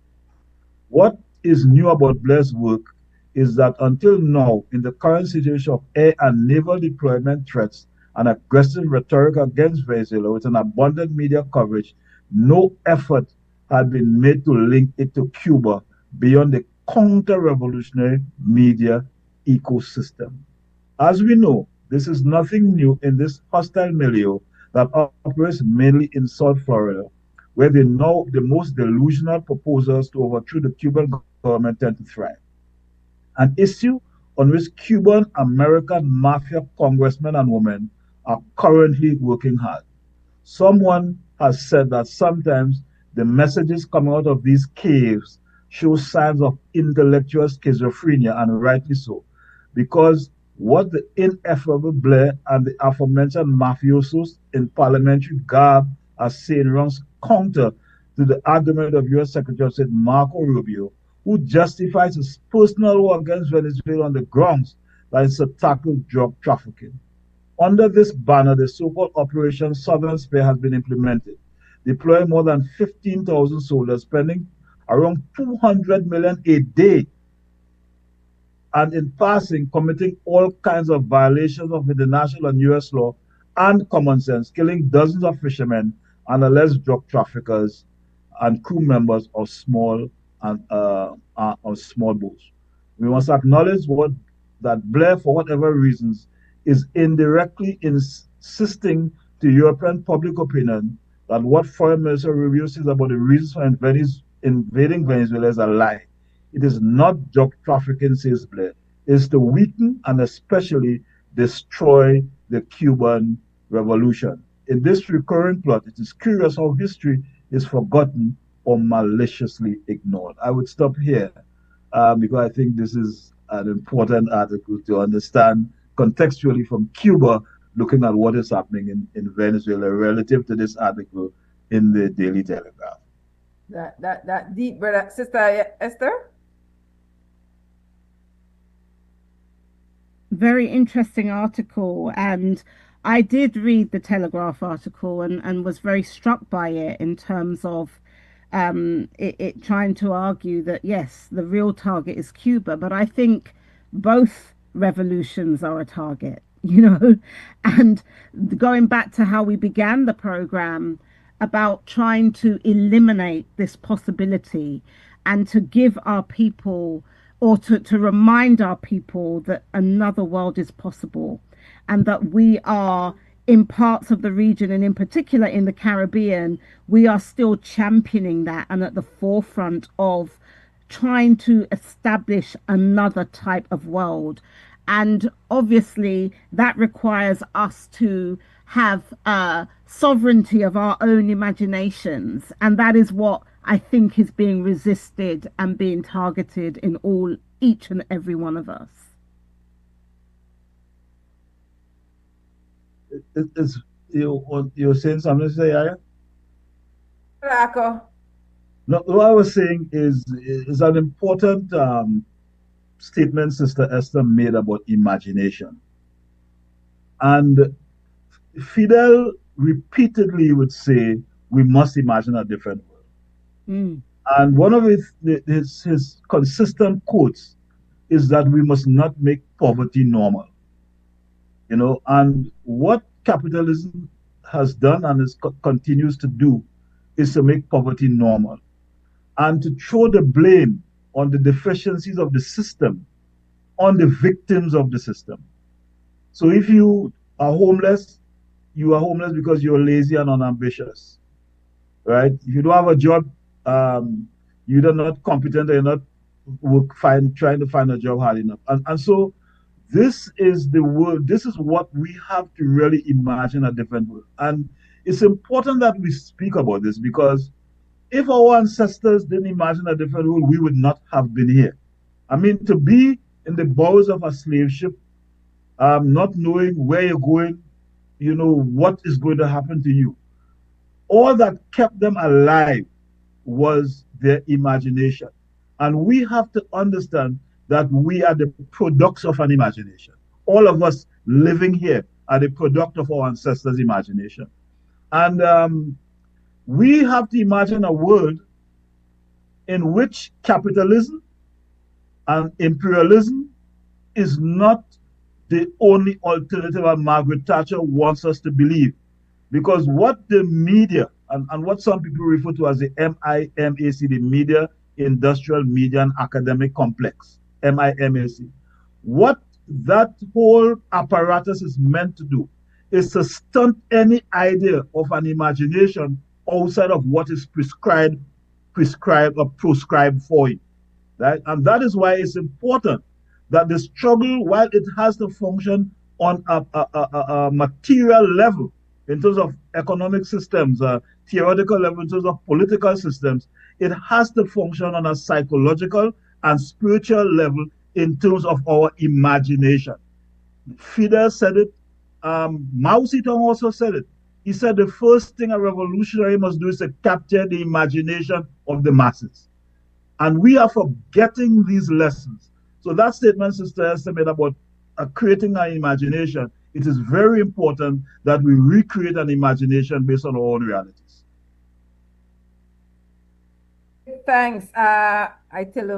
What is new about Blair's work is that until now, in the current situation of air and naval deployment threats and aggressive rhetoric against Venezuela with an abundant media coverage, no effort had been made to link it to Cuba beyond the counter-revolutionary media ecosystem. As we know, this is nothing new in this hostile milieu that operates mainly in South Florida, where the most delusional proposals to overthrow the Cuban government tend to thrive. An issue on which Cuban American mafia congressmen and women are currently working hard. Someone has said that sometimes the messages coming out of these caves show signs of intellectual schizophrenia, and rightly so, because what the ineffable Blair and the aforementioned mafiosos in parliamentary garb are saying runs counter to the argument of U.S. Secretary of State Marco Rubio, who justifies his personal war against Venezuela on the grounds that it's to tackle drug trafficking. Under this banner, the so-called Operation Southern Spear has been implemented, deploying more than 15,000 soldiers, spending around $200 million a day, and in passing, committing all kinds of violations of international and U.S. law and common sense, killing dozens of fishermen and alleged drug traffickers and crew members of small boats. We must acknowledge that Blair, for whatever reasons, is indirectly insisting to European public opinion that what Foreign Minister Rubio says about the reasons for invading Venezuela is a lie. It is not drug trafficking, says Blair. It is to weaken and especially destroy the Cuban Revolution. In this recurring plot, it is curious how history is forgotten or maliciously ignored. I would stop here because I think this is an important article to understand contextually from Cuba, looking at what is happening in Venezuela relative to this article in the Daily Telegraph. That deep, brother, Sister Esther? Very interesting article, and I did read the Telegraph article and was very struck by it in terms of it trying to argue that yes, the real target is Cuba, but I think both revolutions are a target, and going back to how we began the program about trying to eliminate this possibility and to give our people, or to remind our people, that another world is possible and that we are in parts of the region, and in particular in the Caribbean, we are still championing that and at the forefront of trying to establish another type of world. And obviously that requires us to have sovereignty of our own imaginations, and that is what I think is being resisted and being targeted in each and every one of us. You're saying something, say, YaYa? Rako. No, what I was saying is an important statement Sister Esther made about imagination. And Fidel repeatedly would say, we must imagine a different world. And one of his consistent quotes is that we must not make poverty normal. And what capitalism has done and continues to do is to make poverty normal and to throw the blame on the deficiencies of the system on the victims of the system. So if you are homeless because you're lazy and unambitious, right? If you don't have a job, you're not competent or you're not trying to find a job hard enough. And so this is the world, this is what we have to really imagine a different world. And it's important that we speak about this because if our ancestors didn't imagine a different world, we would not have been here. I mean, to be in the bows of a slave ship, not knowing where you're going, what is going to happen to you. All that kept them alive was their imagination. And we have to understand that we are the products of an imagination. All of us living here are the product of our ancestors' imagination. And we have to imagine a world in which capitalism and imperialism is not the only alternative that Margaret Thatcher wants us to believe. Because what the media, and what some people refer to as the MIMAC, the Media, Industrial, Media, and Academic Complex, MIMAC, what that whole apparatus is meant to do is to stunt any idea of an imagination outside of what is prescribed or proscribed for you. Right? And that is why it's important that the struggle, while it has to function on a material level in terms of economic systems, theoretical level in terms of political systems, it has to function on a psychological and spiritual level in terms of our imagination. Fidel said it. Mao Zedong also said it. He said the first thing a revolutionary must do is to capture the imagination of the masses. And we are forgetting these lessons. So that statement Sister Esther made about creating our imagination, it is very important that we recreate an imagination based on our own realities. Thanks. I tell you,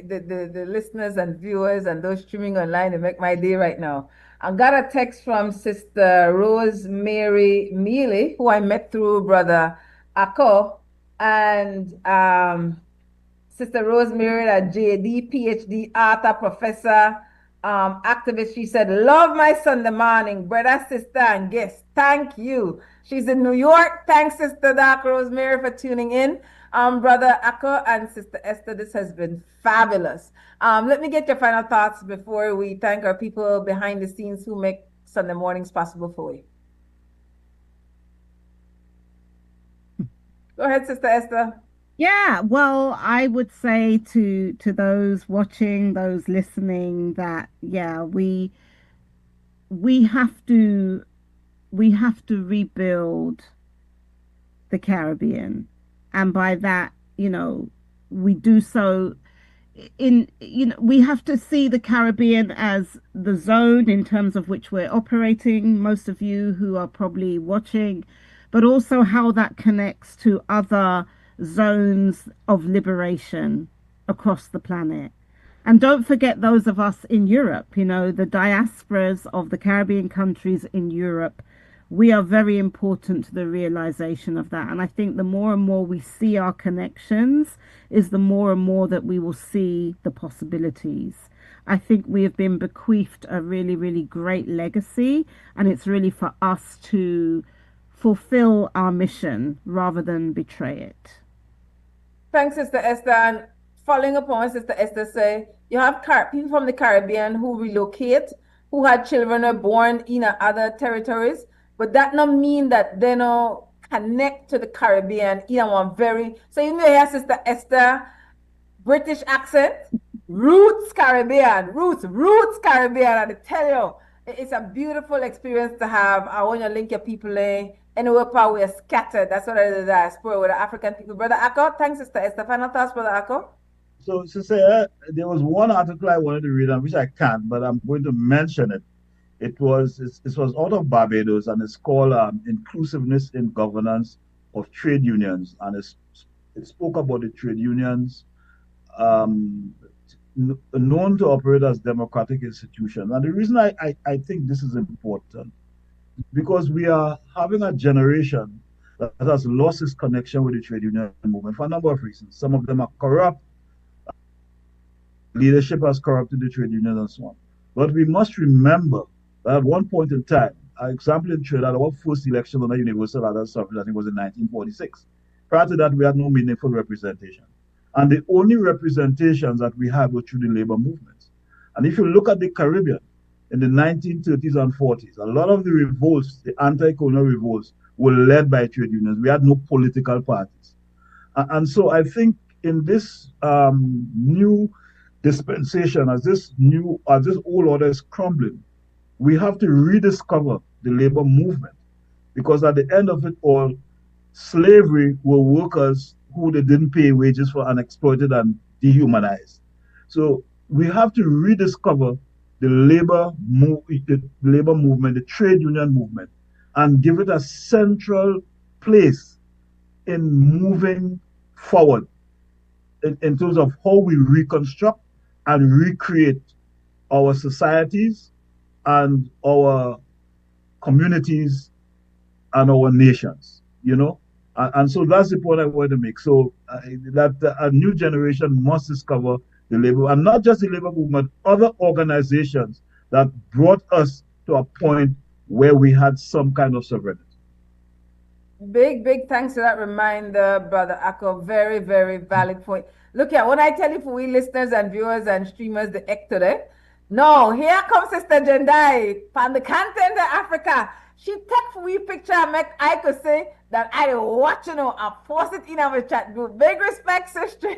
the listeners and viewers and those streaming online, they make my day right now. I got a text from Sister Rosemary Mealy, who I met through Brother Ako, and Sister Rosemary, a JD, PhD, author, professor, activist. She said, love my Sunday morning, brother, sister, and guest. Thank you. She's in New York. Thanks, Sister Dark Rosemary, for tuning in. Brother Ako and Sister Esther, this has been fabulous. Let me get your final thoughts before we thank our people behind the scenes who make Sunday mornings possible for you. Go ahead, Sister Esther. Yeah, well, I would say to those watching, those listening, that we have to rebuild the Caribbean, and by that, we do so we have to see the Caribbean as the zone in terms of which we're operating, most of you who are probably watching, but also how that connects to other zones of liberation across the planet. And don't forget those of us in Europe, the diasporas of the Caribbean countries in Europe. We are very important to the realization of that. And I think the more and more we see our connections is the more and more that we will see the possibilities. I think we have been bequeathed a really, really great legacy, and it's really for us to fulfill our mission rather than betray it. Thanks, Sister Esther. And following up on what Sister Esther say, you have people from the Caribbean who relocate, who had children are born in other territories, but that not mean that they don't connect to the Caribbean in one very. So you hear Sister Esther, British accent, roots Caribbean, roots Caribbean. And I tell you, it's a beautiful experience to have. I want to link your people anywhere part we are scattered. That's what I did, diaspora with the African people. Brother Ako, thanks, Sister Esther. Final thoughts, Brother Ako? So, Sister, there was one article I wanted to read, and which I can't, but I'm going to mention it. It was out of Barbados, and it's called Inclusiveness in Governance of Trade Unions. And it spoke about the trade unions known to operate as democratic institutions. And the reason I think this is important, because we are having a generation that has lost its connection with the trade union movement for a number of reasons. Some of them are corrupt. Leadership has corrupted the trade unions and so on. But we must remember that at one point in time, an example in Trinidad, our first election on the universal adult suffrage, I think, was in 1946. Prior to that, we had no meaningful representation. And the only representations that we had were through the labor movements. And if you look at the Caribbean in the 1930s and 40s, a lot of the revolts, the anti-colonial revolts, were led by trade unions. We had no political parties. And so I think in this new dispensation, as this old order is crumbling, we have to rediscover the labor movement, because at the end of it all, slavery were workers who they didn't pay wages for and exploited and dehumanized. So we have to rediscover the labor movement, the trade union movement, and give it a central place in moving forward in terms of how we reconstruct and recreate our societies and our communities and our nations, you know? And so that's the point I want to make. So that a new generation must discover the labor, and not just the labor movement, other organizations that brought us to a point where we had some kind of sovereignty. Big thanks for that reminder, Brother Akko. Very, very valid point. Look here, when I tell you for we listeners and viewers and streamers, the today, no, here comes Sister Jendai from the continent of Africa. She take for we picture and make I could say that I watch, you know, and post it in our chat group. Big respect, sister.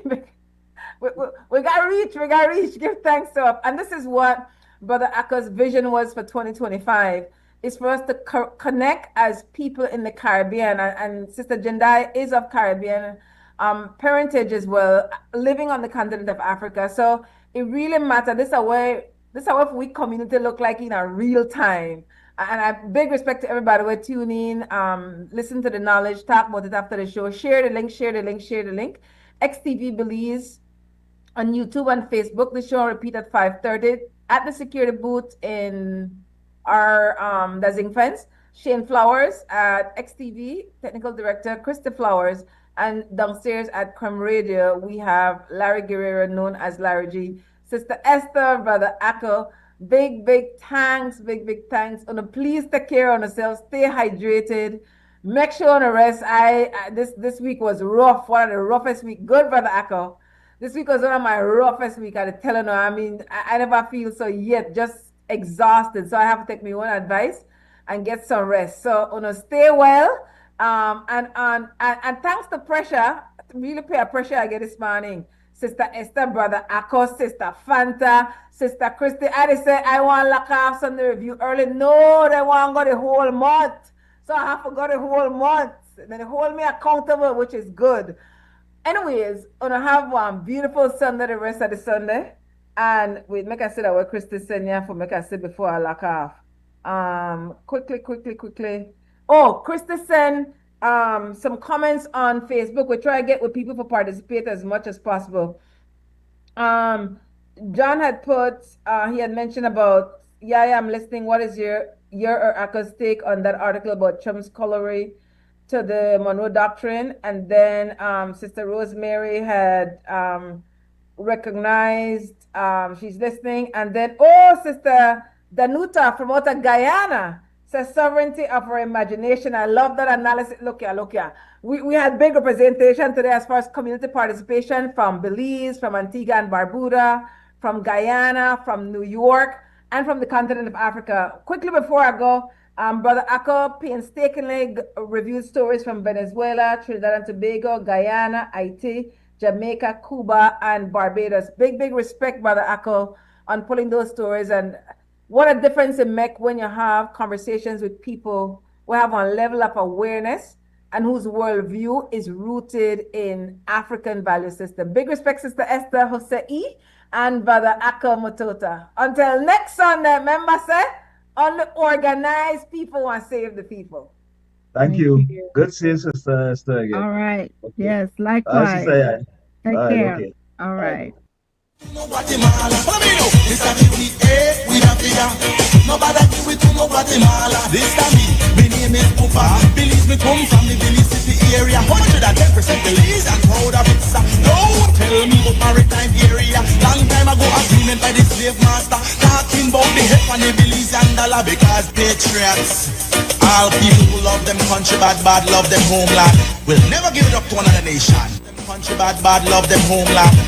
We got reach. Give thanks to us. And this is what Brother Akko's vision was for 2025. Is for us to connect as people in the Caribbean. And Sister Jendai is of Caribbean parentage as well, living on the continent of Africa. So it really matters. This is what we community look like in a real time. And I big respect to everybody who tune in, listen to the knowledge, talk about it after the show, share the link. XTV Belize on YouTube and Facebook. The show repeat at 5:30 at the security booth in our Dazing Fence. Shane Flowers at XTV, technical director, Krista Flowers, and downstairs at Creme Radio, we have Larry Guerrero, known as Larry G. Sister Esther, Brother Akko, big thanks. Please take care of yourselves, stay hydrated, make sure on the rest. This week was rough, one of the roughest week. Good, Brother Akko. This week was one of my roughest week. I tell you, I mean, I never feel so yet, just exhausted. So I have to take my own advice and get some rest. So stay well. And thanks to pressure, really pay pressure I get this morning. Sister Esther, Brother Akko, Sister Fanta, Sister Christy. I say I want to lock off Sunday review early. No, they want to go the whole month. So I have to go the whole month. And then they hold me accountable, which is good. Anyways, gonna have one beautiful Sunday the rest of the Sunday. And wait, make I say that what Christy said here for make I say before I lock off. Quickly. Oh, Christy sent some comments on Facebook. We try to get with people to participate as much as possible. John had put, he had mentioned about, YaYa, I'm listening. What is your or Akko's take on that article about Trump's corollary to the Monroe Doctrine? And then Sister Rosemary had recognized she's listening. And then, Sister Danuta from out of Guyana says sovereignty of our imagination. I love that analysis. Look here. We had big representation today as far as community participation from Belize, from Antigua and Barbuda, from Guyana, from New York, and from the continent of Africa. Quickly before I go, Brother Akko painstakingly reviewed stories from Venezuela, Trinidad and Tobago, Guyana, Haiti, Jamaica, Cuba, and Barbados. Big respect, Brother Akko, on pulling those stories. And what a difference it makes when you have conversations with people who have a level of awareness and whose worldview is rooted in African value system. Big respect, Sister Esther, Xosei, and Brother Akko Mutota. Until next Sunday, remember, say, only organized people want to save the people. Thank you. Good seeing Sister Esther again. All right. Okay. Yes, likewise. Take care. Okay. All right. Guatemala, this time we don't fear. Nobody do it to no Guatemala. This time me name is Pupa. Belize me come from the Belize City area. 110% Belize and proud of it. Don't tell me about maritime area. Long time ago agreement by the slave master, talking about the help on the Belize and dollar because patriots. All people who love them country bad love them homeland will never give it up to another nation. country bad, bad love them homeland.